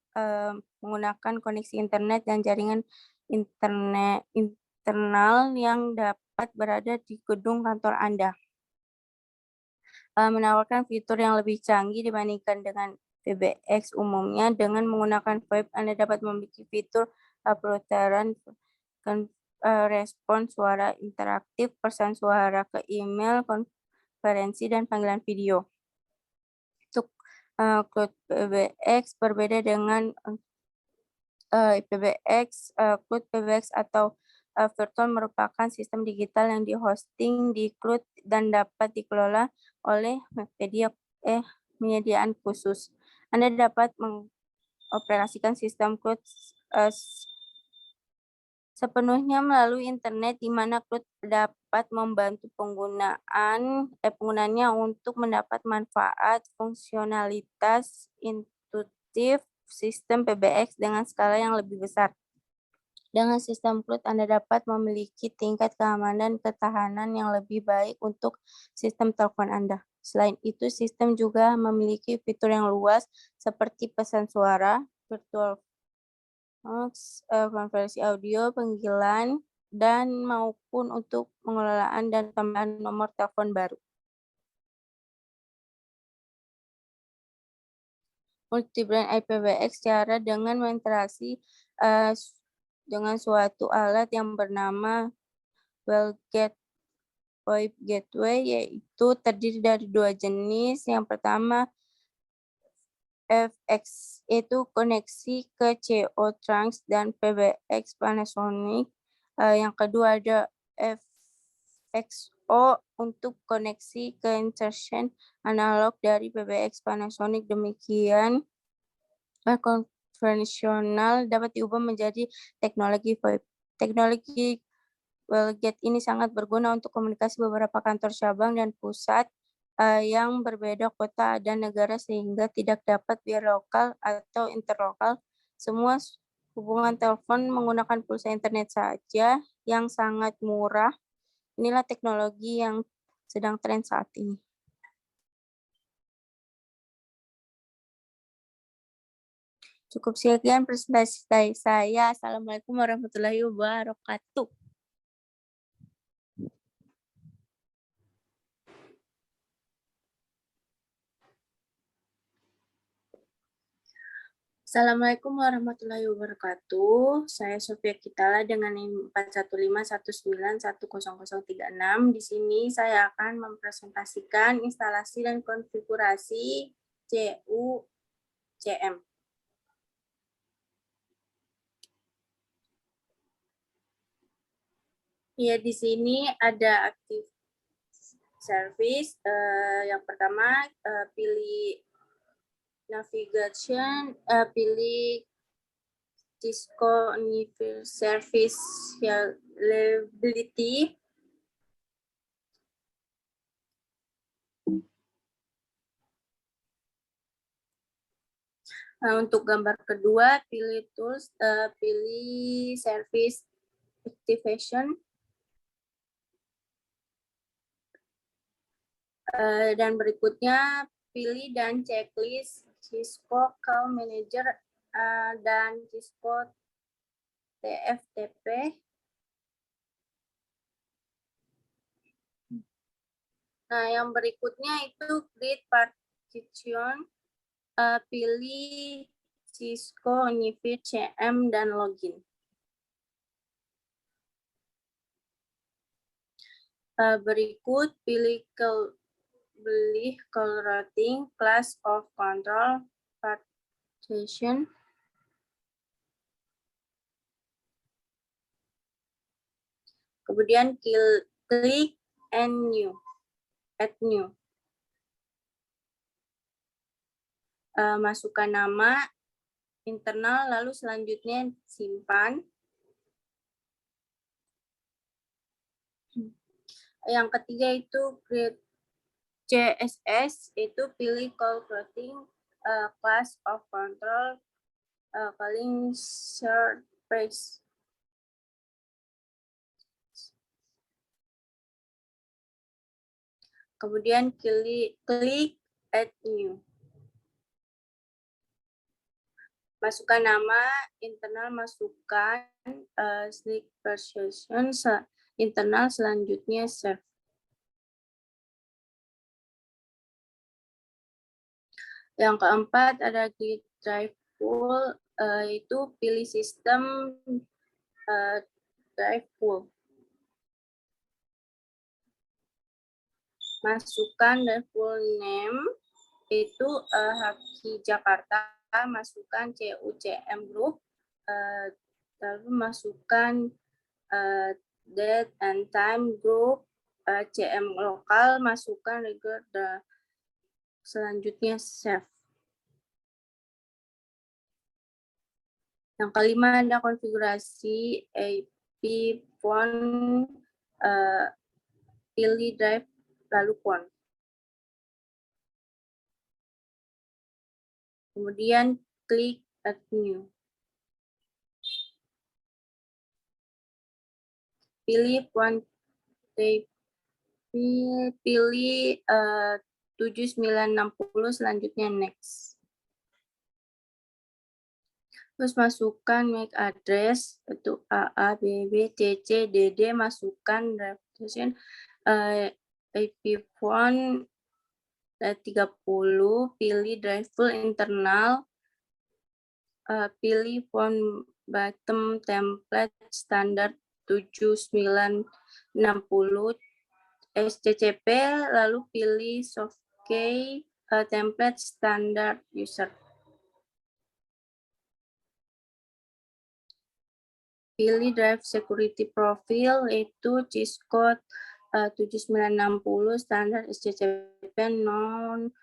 S5: menggunakan koneksi internet dan jaringan internet internal yang dapat berada di gedung kantor Anda. Menawarkan fitur yang lebih canggih dibandingkan dengan PBX umumnya. Dengan menggunakan VoIP, Anda dapat memiliki fitur pemutaran respon suara interaktif, pesan suara ke email, konferensi, dan panggilan video. Untuk Cloud PBX berbeda dengan PBX, Cloud PBX atau virtual merupakan sistem digital yang di-hosting di cloud dan dapat dikelola oleh penyediaan khusus. Anda dapat mengoperasikan sistem cloud sepenuhnya melalui internet, di mana cloud dapat membantu penggunanya untuk mendapat manfaat fungsionalitas intuitif sistem PBX dengan skala yang lebih besar. Dengan sistem cloud, Anda dapat memiliki tingkat keamanan dan ketahanan yang lebih baik untuk sistem telepon Anda. Selain itu, sistem juga memiliki fitur yang luas seperti pesan suara, virtual konferensi audio, panggilan, dan maupun untuk pengelolaan dan tambahan nomor telepon baru. Multi-brand IPBX cara dengan berinteraksi dengan suatu alat yang bernama VoIP Gateway, yaitu terdiri dari dua jenis. Yang pertama, FX itu koneksi ke CO Trans dan PBX Panasonic. Yang kedua ada FXO untuk koneksi ke insertion analog dari PBX Panasonic. Demikian konvensional dapat diubah menjadi teknologi VoIP. Teknologi WellGate ini sangat berguna untuk komunikasi beberapa kantor cabang dan pusat yang berbeda kota dan negara, sehingga tidak dapat via lokal atau interlokal. Semua hubungan telepon menggunakan pulsa internet saja yang sangat murah. Inilah teknologi yang sedang tren saat ini. Cukup sekian presentasi dari saya. Assalamualaikum warahmatullahi wabarakatuh. Assalamualaikum warahmatullahi wabarakatuh. Saya Sofia Kitala dengan NIM 41519100036. Di sini saya akan mempresentasikan instalasi dan konfigurasi CUCM. Ya, di sini ada active service. Yang pertama, pilih navigation, pilih Cisco Universal Service Reliability. Untuk gambar kedua, pilih tools, pilih service activation. Dan berikutnya, pilih dan checklist Cisco Call Manager dan Cisco TFTP. Nah, yang berikutnya itu create partition, pilih Cisco Unified CM dan login. Berikut pilih call routing, class of control, partition. Kemudian klik add new. Masukkan nama internal, lalu selanjutnya simpan. Yang ketiga itu create CSS, itu pilih call routing, class of control, calling service. Kemudian klik add new. masukkan nama, internal masukkan select version, internal selanjutnya save. Yang keempat ada grid drive pool, itu pilih sistem drive pool. Masukkan drive pool name, itu Haki Jakarta, masukkan CUCM group, lalu masukkan date and time group, CM lokal, masukkan regular, selanjutnya save. Yang kelima ada konfigurasi IP font, pilih drive lalu font. Kemudian klik add new. Pilih font type, pilih 7960, selanjutnya next. Terus masukkan MAC address, itu AA, BB, CC, DD, masukkan representation IP font 30, pilih drive full internal, pilih font bottom template standar 7960 SCCP, lalu pilih soft key template standar user. Pilih drive security profile, itu Cisco 7960 standar SCCP non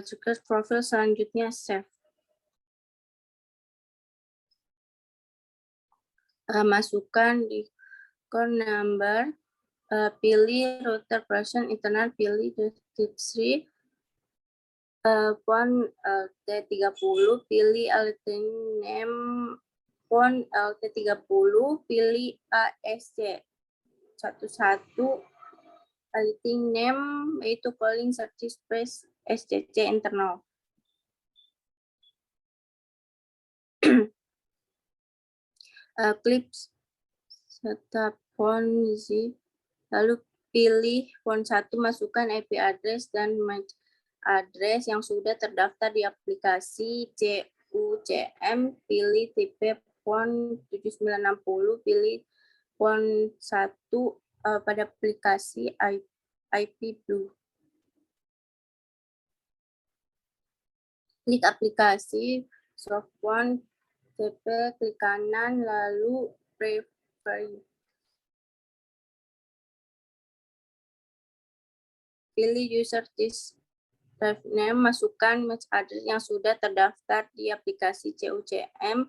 S5: secret profile, selanjutnya save. Masukkan di core number, pilih router version internal, pilih deskripsi, font T30, pilih alternate name font LT30, pilih ASC 11, editing name, yaitu calling search space SCC internal. Klik setup font zip, lalu pilih font 1, masukkan IP address dan MAC address yang sudah terdaftar di aplikasi CUCM, pilih tipe font 7960, pilih font 1 pada aplikasi IP Blue. Klik aplikasi soft font, TP, klik kanan, lalu prefer. Pilih user this drive name, masukkan match address yang sudah terdaftar di aplikasi CUCM,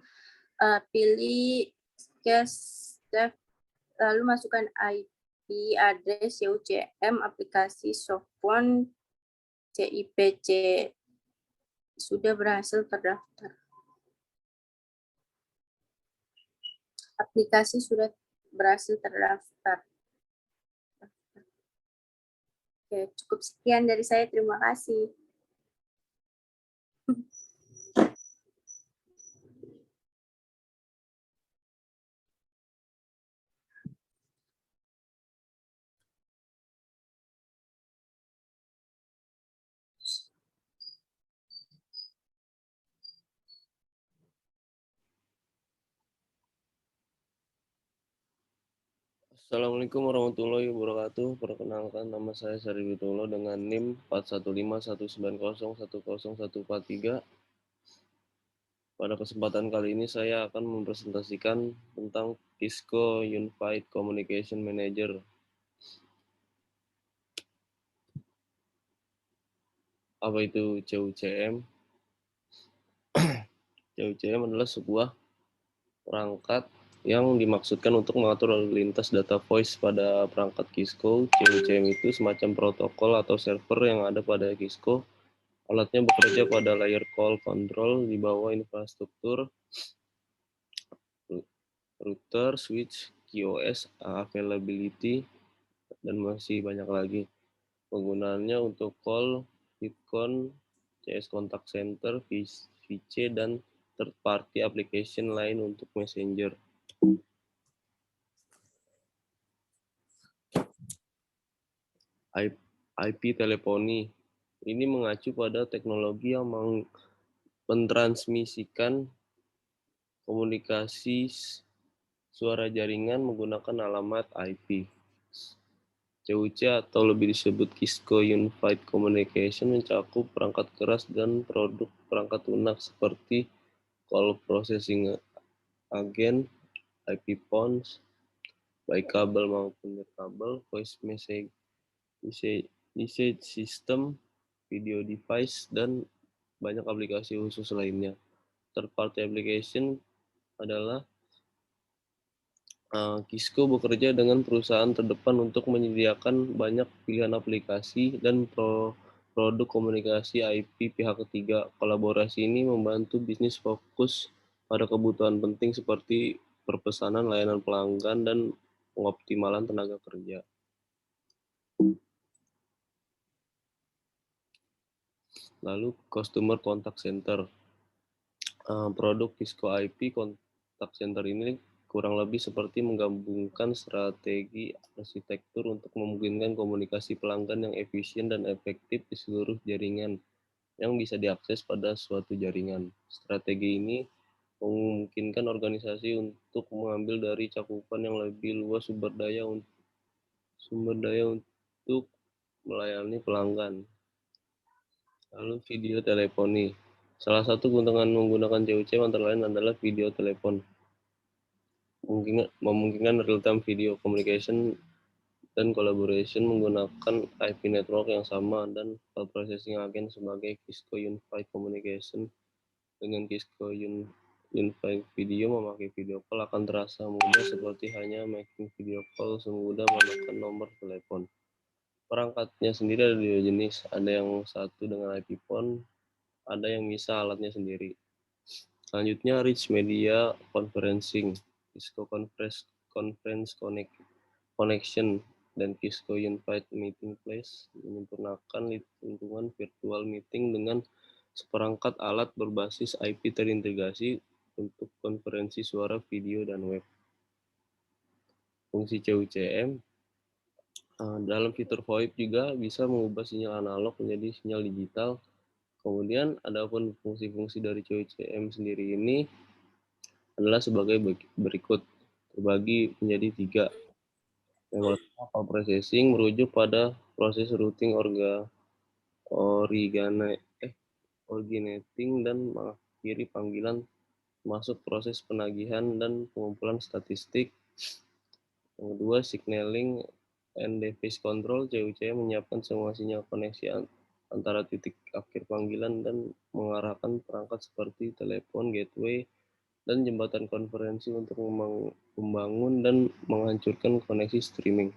S5: pilih cache drive, lalu masukkan IP address CUCM aplikasi softphone CIPC sudah berhasil terdaftar. Aplikasi sudah berhasil terdaftar. Oke, cukup sekian dari saya. Terima kasih.
S1: Assalamualaikum warahmatullahi wabarakatuh. Perkenalkan, nama saya Sari Witono dengan NIM 41519010143. Pada kesempatan kali ini saya akan mempresentasikan tentang Cisco Unified Communication Manager. Apa itu CUCM? CUCM adalah sebuah perangkat yang dimaksudkan untuk mengatur lalu lintas data voice pada perangkat Cisco. CUCM itu semacam protokol atau server yang ada pada Cisco. Alatnya bekerja pada layer call control di bawah infrastruktur router, switch, QoS, availability, dan masih banyak lagi. Penggunaannya untuk call, VPCon, CS Contact Center, VC, dan third-party application lain untuk Messenger. IP teleponi ini mengacu pada teknologi yang mentransmisikan komunikasi suara jaringan menggunakan alamat IP. CUC atau lebih disebut Cisco Unified Communication mencakup perangkat keras dan produk perangkat lunak seperti call processing agent, IP phones, baik kabel maupun kabel, voice message system, video device, dan banyak aplikasi khusus lainnya. Third party application adalah Cisco bekerja dengan perusahaan terdepan untuk menyediakan banyak pilihan aplikasi dan produk komunikasi IP pihak ketiga. Kolaborasi ini membantu bisnis fokus pada kebutuhan penting seperti perpesanan, layanan pelanggan, dan pengoptimalan tenaga kerja. Lalu Customer Contact Center. Produk Cisco IP Contact Center ini kurang lebih seperti menggabungkan strategi arsitektur untuk memungkinkan komunikasi pelanggan yang efisien dan efektif di seluruh jaringan yang bisa diakses pada suatu jaringan. Strategi ini memungkinkan organisasi untuk mengambil dari cakupan yang lebih luas sumber daya untuk melayani pelanggan. Lalu video teleponi. Salah satu keuntungan menggunakan CUC antara lain adalah video telepon. Memungkinkan real-time video communication dan collaboration menggunakan IP network yang sama dan call processing agent sebagai Cisco Unified Communication. Dengan Cisco Unified Video, memakai video call akan terasa mudah seperti hanya making video call semudah menekan nomor telepon. Perangkatnya sendiri ada dua jenis, ada yang satu dengan IP phone, ada yang bisa alatnya sendiri. Selanjutnya Rich Media Conferencing, Cisco Conference Connection, dan Cisco Unified Meeting Place menyempurnakan lingkungan virtual meeting dengan seperangkat alat berbasis IP terintegrasi untuk konferensi suara, video, dan web. Fungsi CUCM dalam fitur VoIP juga bisa mengubah sinyal analog menjadi sinyal digital. Kemudian adapun fungsi-fungsi dari CUCM sendiri ini adalah sebagai berikut, terbagi menjadi 3. Yang pertama, call processing merujuk pada proses routing originating dan mengakhiri panggilan, masuk proses penagihan dan pengumpulan statistik. Yang kedua, signaling and device control. CUCM menyiapkan semua sinyal koneksi antara titik akhir panggilan dan mengarahkan perangkat seperti telepon, gateway, dan jembatan konferensi untuk membangun dan menghancurkan koneksi streaming.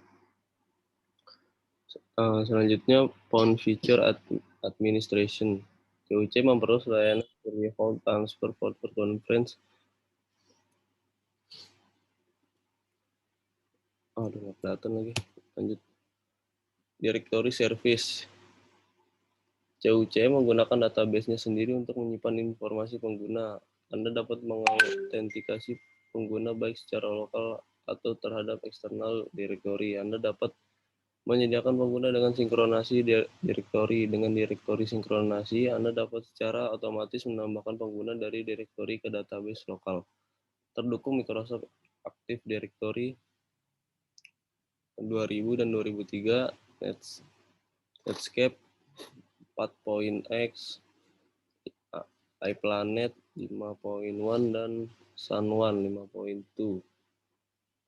S1: Selanjutnya, Phone Feature Administration. CUC memperluas layanan seperti call transfer, forward conference. Nggak kelihatan lagi. Lanjut. Directory Service. CUC menggunakan database-nya sendiri untuk menyimpan informasi pengguna. Anda dapat mengautentikasi pengguna baik secara lokal atau terhadap eksternal directory. Anda dapat menyediakan pengguna dengan sinkronasi directory. Dengan directory sinkronasi, Anda dapat secara otomatis menambahkan pengguna dari directory ke database lokal. Terdukung Microsoft Active Directory 2000 dan 2003, Netscape 4.x, iPlanet 5.1, dan Sun1 5.2.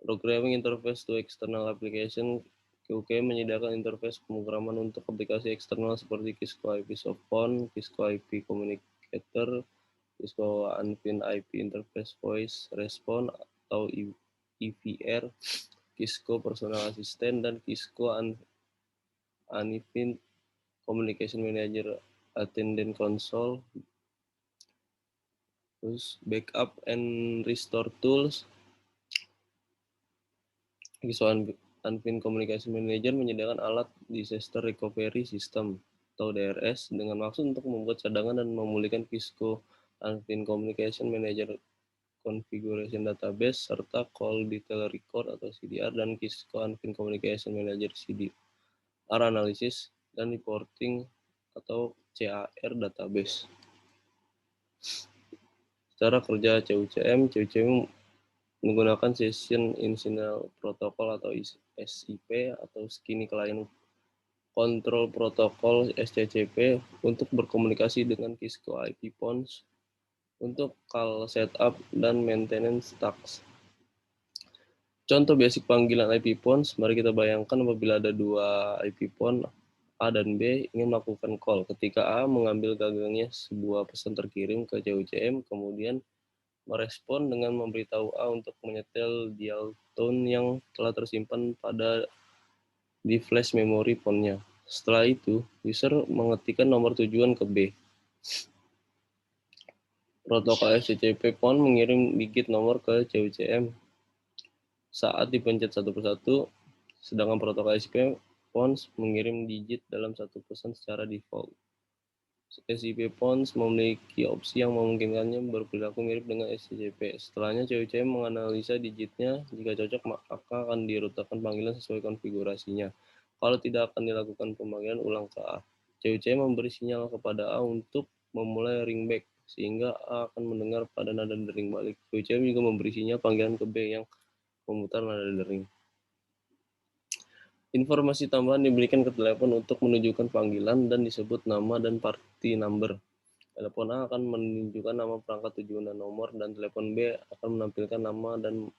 S1: Programming Interface to External Application. CUC menyediakan interface pemrograman untuk aplikasi eksternal seperti Cisco IP Softphone, Cisco IP Communicator, Cisco Unpin IP Interface Voice Response atau EVR, Cisco Personal Assistant, dan Cisco Unpin Communication Manager Attendant Console. Terus backup and restore tools. Cisco Unpin Communication Manager menyediakan alat Disaster Recovery System atau DRS dengan maksud untuk membuat cadangan dan memulihkan Cisco Unpin Communication Manager Configuration Database, serta Call Detail Record atau CDR, dan Cisco Unpin Communication Manager CDR Analysis dan Reporting atau CAR Database. Secara kerja CUCM menggunakan Session Initial Protocol atau SIP atau Skinny Client Control Protocol SCCP untuk berkomunikasi dengan Cisco IP Phones untuk call setup dan maintenance tasks. Contoh basic panggilan IP phones, mari kita bayangkan apabila ada dua IP phone A dan B ingin melakukan call. Ketika A mengambil gagangnya sebuah pesan terkirim ke CUCM, kemudian merespon dengan memberitahu A untuk menyetel dial tone yang telah tersimpan di flash memory phone-nya. Setelah itu, user mengetikkan nomor tujuan ke B. Protokol SCCP phone mengirim digit nomor ke CUCM saat dipencet satu persatu, sedangkan protokol SCP Pons mengirim digit dalam satu pesan secara default. SCP Pons memiliki opsi yang memungkinkannya berperilaku mirip dengan SCCP. Setelahnya, CUCM menganalisa digitnya. Jika cocok, maka akan dirutakan panggilan sesuai konfigurasinya. Kalau tidak, akan dilakukan pemanggilan ulang ke A. CUCM memberi sinyal kepada A untuk memulai ringback, sehingga A akan mendengar pada nada dering balik. CUCM juga memberi sinyal panggilan ke B yang memutar nada dering. Informasi tambahan diberikan ke telepon untuk menunjukkan panggilan dan disebut nama dan party number. Telepon A akan menunjukkan nama perangkat tujuan dan nomor, dan telepon B akan menampilkan nama dan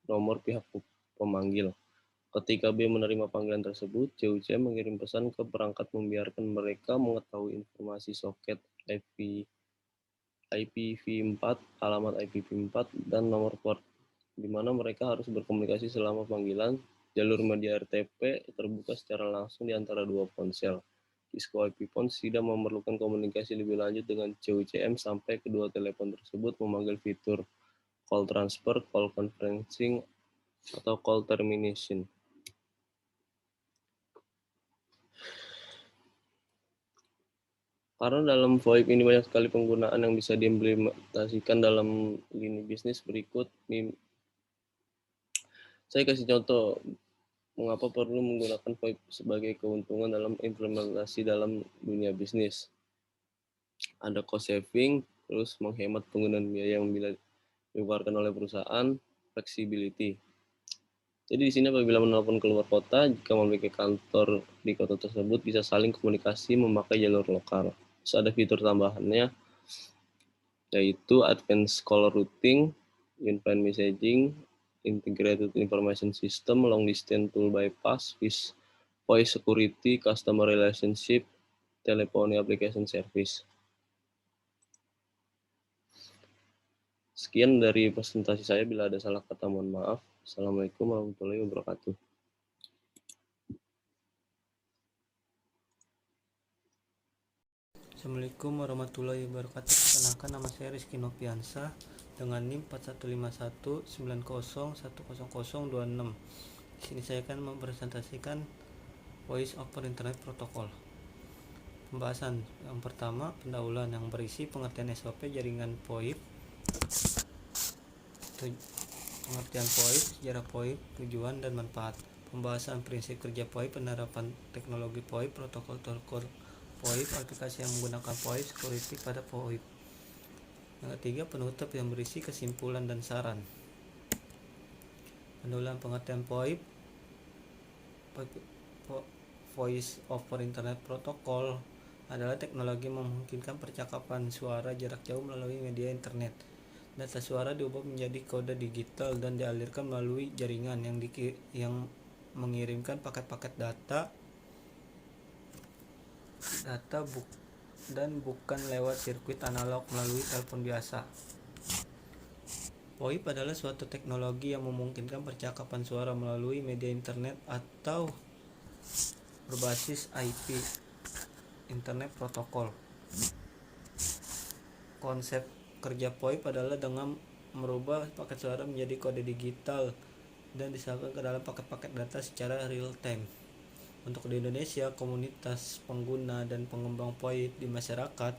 S1: nomor pihak pemanggil. Ketika B menerima panggilan tersebut, CUCM mengirim pesan ke perangkat membiarkan mereka mengetahui informasi soket IPv4, alamat IPv4, dan nomor port, di mana mereka harus berkomunikasi selama panggilan. Jalur media RTP terbuka secara langsung di antara dua ponsel. Cisco IP Phones tidak memerlukan komunikasi lebih lanjut dengan CUCM sampai kedua telepon tersebut memanggil fitur call transfer, call conferencing, atau call termination. Karena dalam VoIP ini banyak sekali penggunaan yang bisa diimplementasikan dalam lini bisnis berikut, saya kasih contoh mengapa perlu menggunakan VoIP sebagai keuntungan dalam implementasi dalam dunia bisnis. Ada cost saving, terus menghemat penggunaan biaya yang bila dikeluarkan oleh perusahaan, flexibility. Jadi di sini apabila menelpon keluar kota, jika memiliki kantor di kota tersebut bisa saling komunikasi memakai jalur lokal. Terus ada fitur tambahannya, yaitu advanced call routing, inbound messaging, integrated information system, long distance tool bypass, voice security, customer relationship, telephony application service. Sekian dari presentasi saya, bila ada salah kata mohon maaf. Assalamualaikum warahmatullahi wabarakatuh.
S3: Assalamualaikum warahmatullahi wabarakatuh. Perkenalkan, nama saya Rizky Nopiansa dengan NIM 415190100026. Di sini saya akan mempresentasikan Voice over Internet Protocol. Pembahasan yang pertama, pendahuluan yang berisi pengertian SOP jaringan VoIP, pengertian VoIP, sejarah VoIP, tujuan dan manfaat. Pembahasan prinsip kerja VoIP, penerapan teknologi VoIP, protokol VoIP, aplikasi yang menggunakan VoIP, security pada VoIP. Yang ketiga, penutup yang berisi kesimpulan dan saran. Pendahuluan pengertian VoIP, Voice over Internet Protocol adalah teknologi yang memungkinkan percakapan suara jarak jauh melalui media internet. Data suara diubah menjadi kode digital dan dialirkan melalui jaringan yang mengirimkan paket-paket data dan bukan lewat sirkuit analog melalui telepon biasa. VoIP adalah suatu teknologi yang memungkinkan percakapan suara melalui media internet atau berbasis IP, Internet Protocol. Konsep kerja VoIP adalah dengan merubah paket suara menjadi kode digital dan disalurkan ke dalam paket-paket data secara real time. Untuk di Indonesia, komunitas pengguna dan pengembang VoIP di masyarakat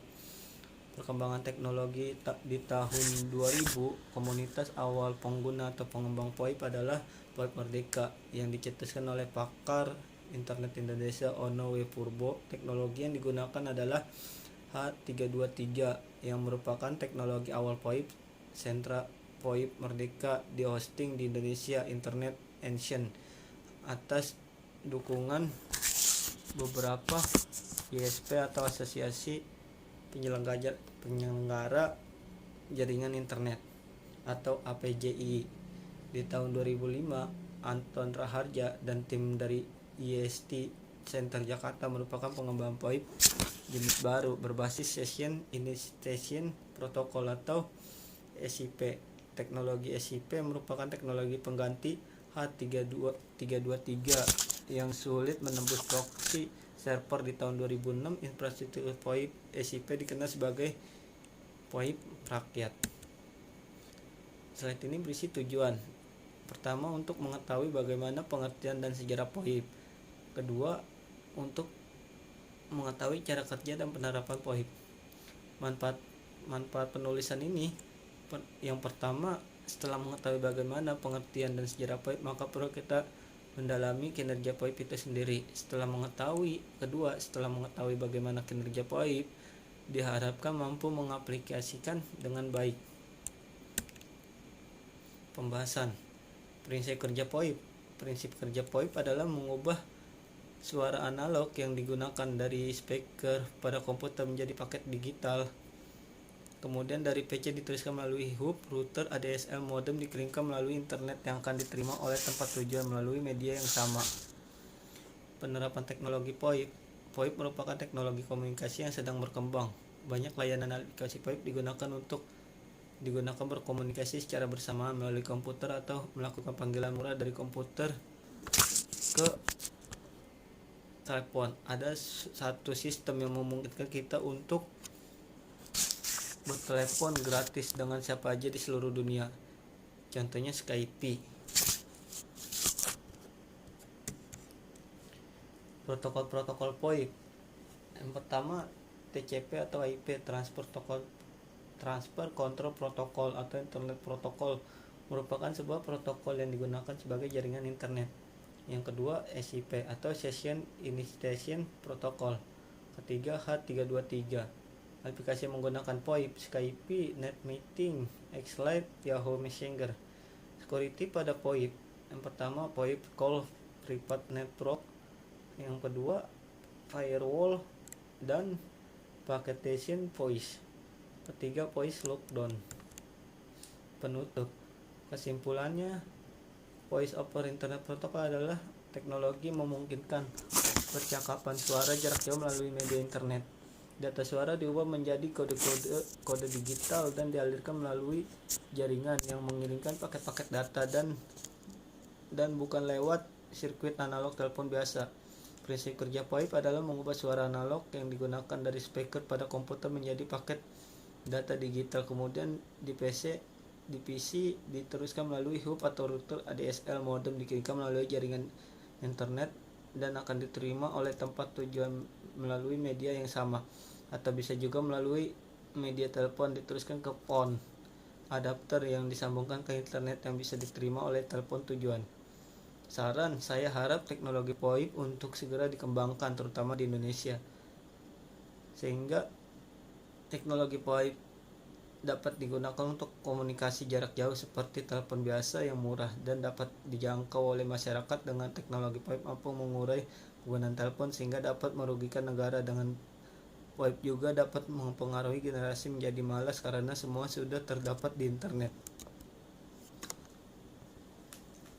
S3: Perkembangan teknologi di tahun 2000, komunitas awal pengguna atau pengembang VoIP adalah VoIP Merdeka yang dicetuskan oleh pakar Internet Indonesia Ono W. Purbo. Teknologi yang digunakan adalah H323 yang merupakan teknologi awal VoIP. Sentra VoIP Merdeka di-hosting di Indonesia Internet Ancient atas dukungan beberapa ISP atau asosiasi penyelenggara jaringan internet atau APJI. Di tahun 2005, Anton Raharja dan tim dari IST Center Jakarta merupakan pengembang VoIP jenis baru berbasis Session Initiation Protocol atau SIP. Teknologi SIP merupakan teknologi pengganti H323 yang sulit menembus proxy server. Di tahun 2006, infrastruktur VoIP SIP dikenal sebagai VoIP rakyat. Slide ini berisi tujuan. Pertama, untuk mengetahui bagaimana pengertian dan sejarah VoIP. Kedua, untuk mengetahui cara kerja dan penerapan VoIP. Manfaat penulisan ini. Yang pertama, setelah mengetahui bagaimana pengertian dan sejarah VoIP, maka perlu kita mendalami kinerja VoIP itu sendiri. Setelah mengetahui bagaimana kinerja VoIP, diharapkan mampu mengaplikasikan dengan baik. Pembahasan prinsip kerja VoIP. Prinsip kerja VoIP adalah mengubah suara analog yang digunakan dari speaker pada komputer menjadi paket digital. Kemudian dari PC dituliskan melalui hub, router, ADSL, modem dikirimkan melalui internet yang akan diterima oleh tempat tujuan melalui media yang sama. Penerapan teknologi VoIP. VoIP merupakan teknologi komunikasi yang sedang berkembang. Banyak layanan aplikasi VoIP digunakan berkomunikasi secara bersamaan melalui komputer atau melakukan panggilan murah dari komputer ke telepon. Ada satu sistem yang memungkinkan kita untuk bertelepon gratis dengan siapa aja di seluruh dunia. Contohnya Skype. Protokol-protokol VoIP. Yang pertama, TCP atau IP, Transfer Control Protocol atau Internet Protocol, merupakan sebuah protokol yang digunakan sebagai jaringan internet. Yang kedua, SIP atau Session Initiation Protocol. Ketiga, H323. Aplikasi yang menggunakan VoIP, Skype, NetMeeting, Xlite, Yahoo Messenger. Security pada VoIP. Yang pertama, VoIP Call Private Network. Yang kedua, Firewall dan Packetization Voice. Ketiga, Voice Lockdown. Penutup. Kesimpulannya, Voice over Internet Protocol adalah teknologi memungkinkan percakapan suara jarak jauh melalui media internet. Data suara diubah menjadi kode digital dan dialirkan melalui jaringan yang mengirimkan paket-paket data dan bukan lewat sirkuit analog telepon biasa. Prinsip kerja VoIP adalah mengubah suara analog yang digunakan dari speaker pada komputer menjadi paket data digital. Kemudian di PC diteruskan melalui hub atau router, ADSL, modem dikirimkan melalui jaringan internet dan akan diterima oleh tempat tujuan melalui media yang sama, atau bisa juga melalui media telepon diteruskan ke phone adapter yang disambungkan ke internet yang bisa diterima oleh telepon tujuan. Saran, saya harap teknologi VoIP untuk segera dikembangkan terutama di Indonesia, sehingga teknologi VoIP dapat digunakan untuk komunikasi jarak jauh seperti telepon biasa yang murah dan dapat dijangkau oleh masyarakat. Dengan teknologi VoIP mampu mengurai penggunaan telepon sehingga dapat merugikan negara. Dengan VoIP juga dapat mempengaruhi generasi menjadi malas karena semua sudah terdapat di internet.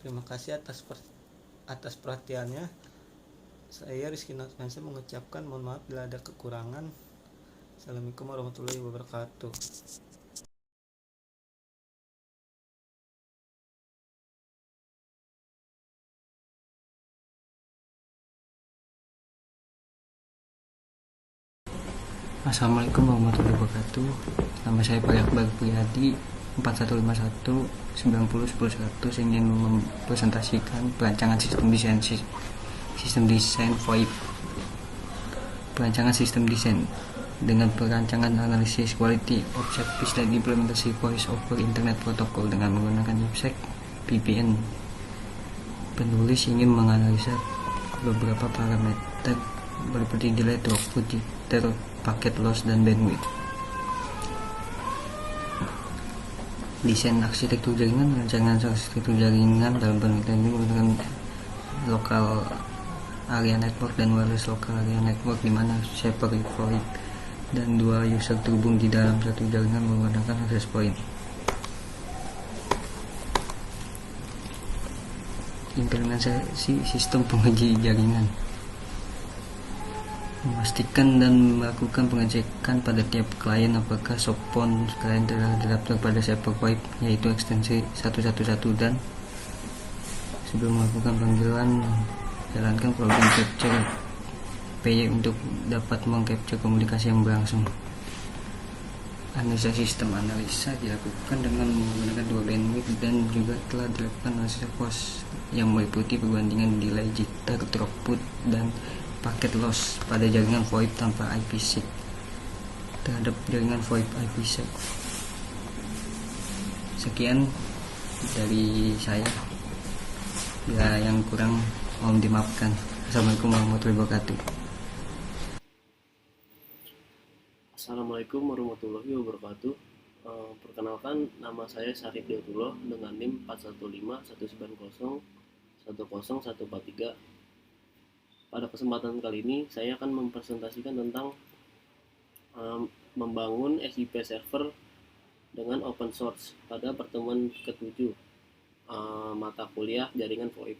S3: Terima kasih atas perhatiannya. Saya Rizky Nurmansyah mengucapkan mohon maaf bila ada kekurangan. Assalamualaikum warahmatullahi wabarakatuh. Assalamualaikum warahmatullahi wabarakatuh. Nama saya Pak Iqbal Priyadi, 4151 9011. Saya ingin mempresentasikan perancangan sistem desain VoIP. Perancangan sistem desain. dengan perancangan analisis quality of service dan implementasi voice over internet protocol dengan menggunakan IPsec VPN. Penulis ingin menganalisa beberapa parameter seperti delay, throughput, jitter, packet loss, dan bandwidth. Desain arsitektur jaringan. Rancangan arsitektur jaringan dalam penelitian ini menggunakan local area network dan wireless local area network, di mana separate VoIP dan dua user terhubung di dalam satu jaringan menggunakan access point. Implementasi sistem penguji jaringan. Memastikan dan melakukan pengecekan pada tiap klien apakah softphone klien telah terdaftar pada server VoIP, yaitu ekstensi 111, dan sebelum melakukan panggilan jalankan program capture PY untuk dapat mengcapture komunikasi yang berlangsung. Analisa sistem. Analisa dilakukan dengan menggunakan dua bandwidth dan juga telah dilakukan analisa cost yang meliputi perbandingan delay, jitter, throughput, dan packet loss pada jaringan VoIP tanpa IPsec terhadap jaringan VoIP IPsec. Sekian dari saya, bila yang kurang mohon dimaafkan. Assalamualaikum warahmatullahi wabarakatuh.
S1: Assalamualaikum warahmatullahi wabarakatuh. Perkenalkan, nama saya Syarif Diatullah dengan NIM 41519010143. Pada kesempatan kali ini saya akan mempresentasikan tentang membangun SIP server dengan open source pada pertemuan ke-7 mata kuliah jaringan VoIP.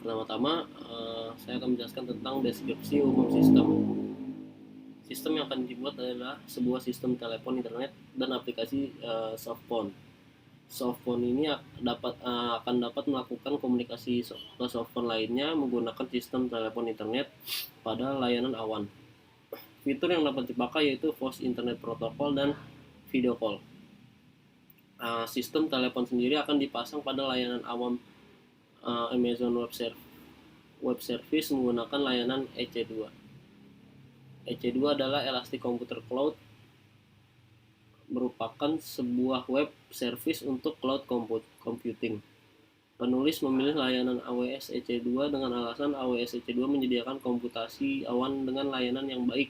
S1: Pertama-tama saya akan menjelaskan tentang deskripsi umum sistem. Sistem yang akan dibuat adalah sebuah sistem telepon internet dan aplikasi softphone. Softphone ini akan dapat melakukan komunikasi ke softphone lainnya menggunakan sistem telepon internet pada layanan awan. Fitur yang dapat dipakai yaitu voice internet protocol dan video call. Sistem telepon sendiri akan dipasang pada layanan awam Amazon Web Service menggunakan layanan EC2. EC2 adalah Elastic Computer Cloud, merupakan sebuah web service untuk cloud computing. Penulis memilih layanan AWS EC2 dengan alasan AWS EC2 menyediakan komputasi awan dengan layanan yang baik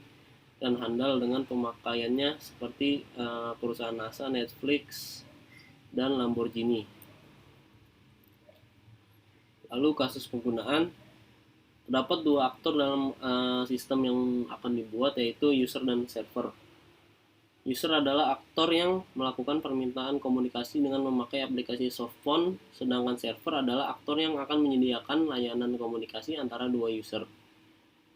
S1: dan handal dengan pemakaiannya seperti perusahaan NASA, Netflix, dan Lamborghini. Lalu kasus penggunaan. Terdapat dua aktor dalam sistem yang akan dibuat, yaitu user dan server. User adalah aktor yang melakukan permintaan komunikasi dengan memakai aplikasi softphone, sedangkan server adalah aktor yang akan menyediakan layanan komunikasi antara dua user.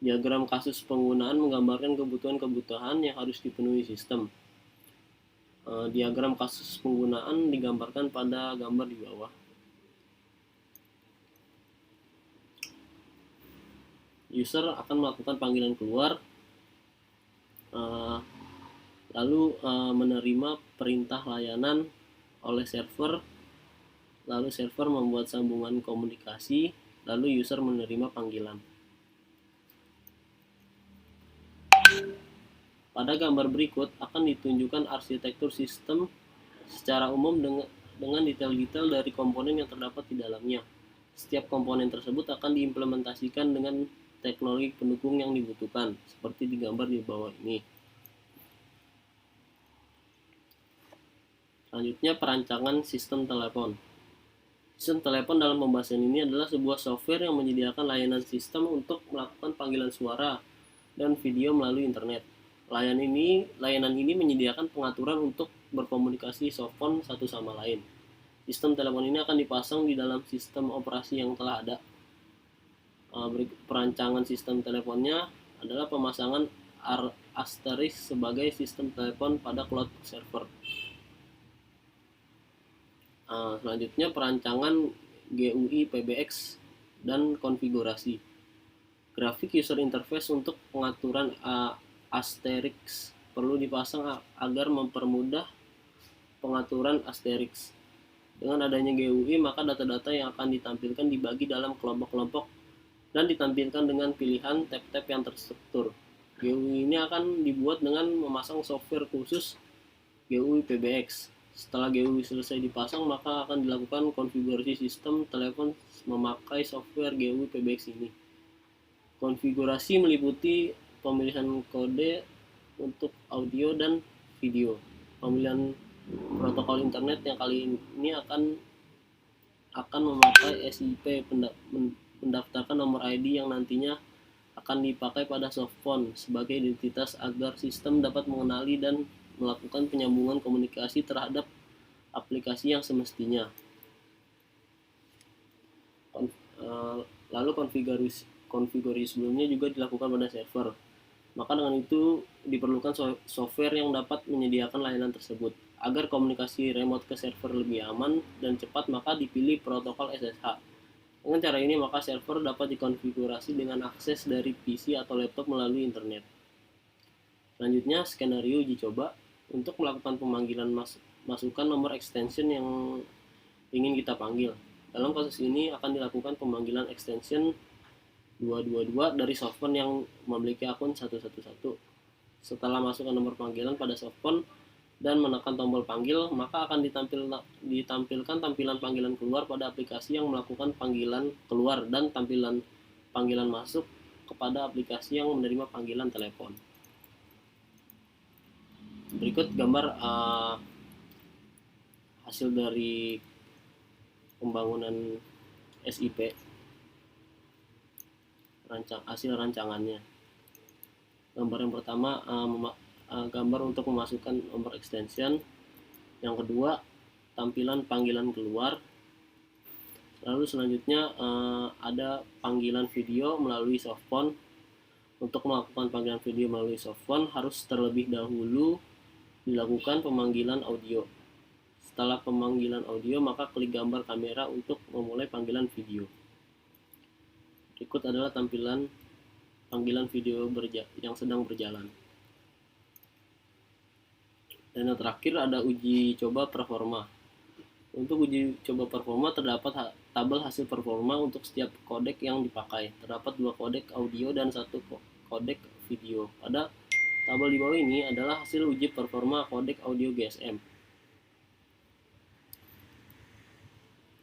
S1: Diagram kasus penggunaan menggambarkan kebutuhan-kebutuhan yang harus dipenuhi sistem. Diagram kasus penggunaan digambarkan pada gambar di bawah. User akan melakukan panggilan keluar, lalu menerima perintah layanan oleh server, lalu server membuat sambungan komunikasi, lalu user menerima panggilan. Pada gambar berikut akan ditunjukkan arsitektur sistem secara umum dengan detail-detail dari komponen yang terdapat di dalamnya. Setiap komponen tersebut akan diimplementasikan dengan teknologi pendukung yang dibutuhkan, seperti di gambar di bawah ini. Selanjutnya, perancangan sistem telepon. Sistem telepon dalam pembahasan ini adalah sebuah software yang menyediakan layanan sistem untuk melakukan panggilan suara dan video melalui internet. Layanan ini menyediakan pengaturan untuk berkomunikasi softphone satu sama lain. Sistem telepon ini akan dipasang di dalam sistem operasi yang telah ada. Perancangan sistem teleponnya adalah pemasangan asterisk sebagai sistem telepon pada cloud server. Selanjutnya, perancangan GUI PBX dan konfigurasi. Grafik user interface untuk pengaturan asterisk perlu dipasang agar mempermudah pengaturan asterisk. Dengan adanya GUI, maka data-data yang akan ditampilkan dibagi dalam kelompok-kelompok dan ditampilkan dengan pilihan tab-tab yang terstruktur. GUI ini akan dibuat dengan memasang software khusus GUI PBX. Setelah GUI selesai dipasang, maka akan dilakukan konfigurasi sistem telepon memakai software GUI PBX ini. Konfigurasi meliputi pemilihan kode untuk audio dan video. Pemilihan protokol internet yang kali ini akan memakai SIP mendaftarkan nomor ID yang nantinya akan dipakai pada softphone sebagai identitas agar sistem dapat mengenali dan melakukan penyambungan komunikasi terhadap aplikasi yang semestinya. Lalu konfigurasi sebelumnya juga dilakukan pada server. Maka dengan itu diperlukan software yang dapat menyediakan layanan tersebut. Agar komunikasi remote ke server lebih aman dan cepat, maka dipilih protokol SSH. Dengan cara ini, maka server dapat dikonfigurasi dengan akses dari PC atau laptop melalui internet. Selanjutnya, skenario uji coba. Untuk melakukan pemanggilan masukkan nomor extension yang ingin kita panggil. Dalam kasus ini akan dilakukan pemanggilan extension 222 dari softphone yang memiliki akun 111. Setelah masukkan nomor panggilan pada softphone dan menekan tombol panggil, maka akan ditampilkan tampilan panggilan keluar pada aplikasi yang melakukan panggilan keluar dan tampilan panggilan masuk kepada aplikasi yang menerima panggilan telepon. Berikut gambar hasil dari pembangunan SIP, hasil rancangannya. Gambar yang pertama gambar untuk memasukkan nomor extension, yang kedua tampilan panggilan keluar, lalu selanjutnya ada panggilan video melalui softphone. Untuk melakukan panggilan video melalui softphone harus terlebih dahulu dilakukan pemanggilan audio. Setelah pemanggilan audio, maka klik gambar kamera untuk memulai panggilan video. Berikut adalah tampilan panggilan video yang sedang berjalan. Dan yang terakhir ada uji coba performa. Untuk uji coba performa terdapat tabel hasil performa untuk setiap kodek yang dipakai. Terdapat 2 kodek audio dan 1 kodek video. Pada tabel di bawah ini adalah hasil uji performa kodek audio GSM.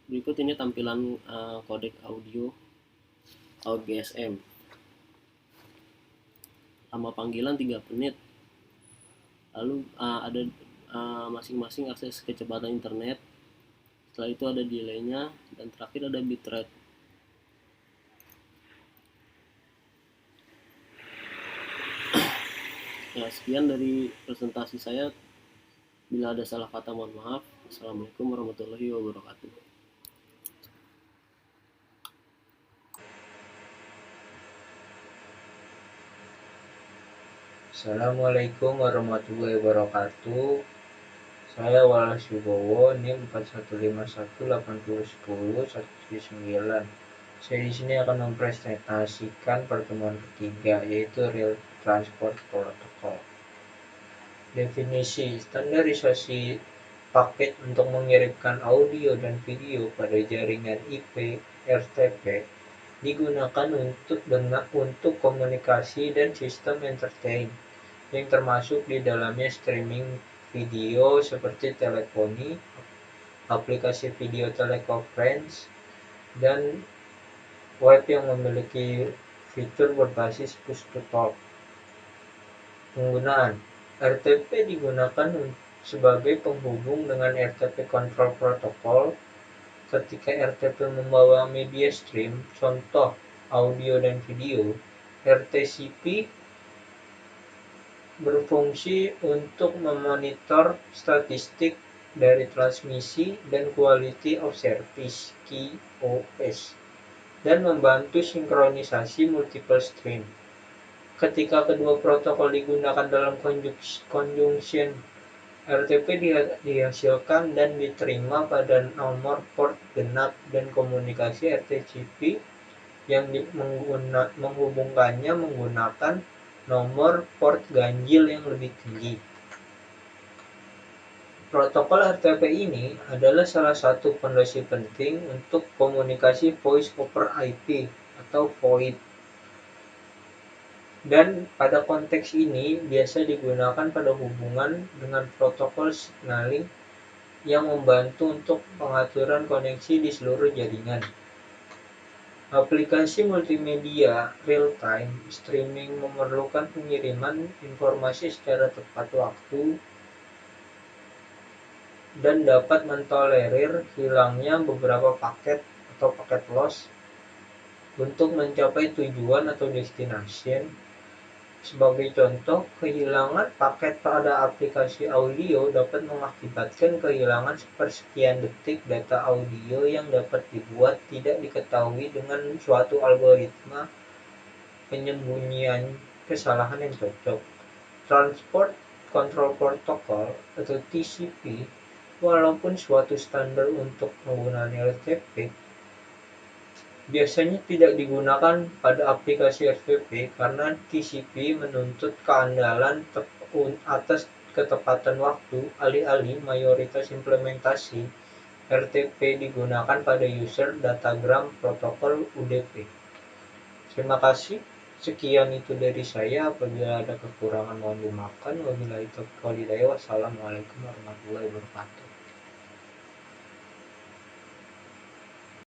S1: Berikut ini tampilan kodek audio GSM. Lama panggilan 3 menit. Lalu ada masing-masing akses kecepatan internet. Setelah itu ada delay-nya, dan terakhir ada bitrate. Ya, sekian dari presentasi saya. Bila ada salah kata, mohon maaf. Assalamualaikum warahmatullahi wabarakatuh.
S6: Assalamualaikum warahmatullahi wabarakatuh. Saya Wallace Wibowo, NIM 4151801019. Saya di sini akan mempresentasikan pertemuan ketiga, yaitu Real Transport Protocol. Definisi: standarisasi paket untuk mengirimkan audio dan video pada jaringan IP RTP digunakan untuk komunikasi dan sistem entertain, yang termasuk di dalamnya streaming video seperti teleponi, aplikasi video teleconference, dan web yang memiliki fitur berbasis push to talk. Penggunaan: RTP digunakan sebagai penghubung dengan RTP Control Protocol. Ketika RTP membawa media stream, contoh audio dan video, RTCP berfungsi untuk memonitor statistik dari transmisi dan quality of service (QoS) dan membantu sinkronisasi multiple stream. Ketika kedua protokol digunakan dalam conjunction, RTP dihasilkan dan diterima pada nomor port genap, dan komunikasi RTCP yang menghubungkannya menggunakan nomor port ganjil yang lebih tinggi. Protokol RTP ini adalah salah satu fondasi penting untuk komunikasi voice over IP atau void. Dan pada konteks ini biasa digunakan pada hubungan dengan protokol signaling yang membantu untuk pengaturan koneksi di seluruh jaringan. Aplikasi multimedia real-time streaming memerlukan pengiriman informasi secara tepat waktu dan dapat mentolerir hilangnya beberapa paket atau paket loss untuk mencapai tujuan atau destination. Sebagai contoh, kehilangan paket pada aplikasi audio dapat mengakibatkan kehilangan sepersekian detik data audio yang dapat dibuat tidak diketahui dengan suatu algoritma penyembunyian kesalahan yang cocok. Transport Control Protocol atau TCP, walaupun suatu standar untuk penggunaan RTP, biasanya tidak digunakan pada aplikasi RTP karena TCP menuntut keandalan atas ketepatan waktu, alih-alih mayoritas implementasi RTP digunakan pada user datagram protokol UDP. Terima kasih. Sekian itu dari saya. Apabila ada kekurangan mohon dimaafkan. Wabillahi taufiq wal hidayah. Wassalamualaikum warahmatullahi wabarakatuh.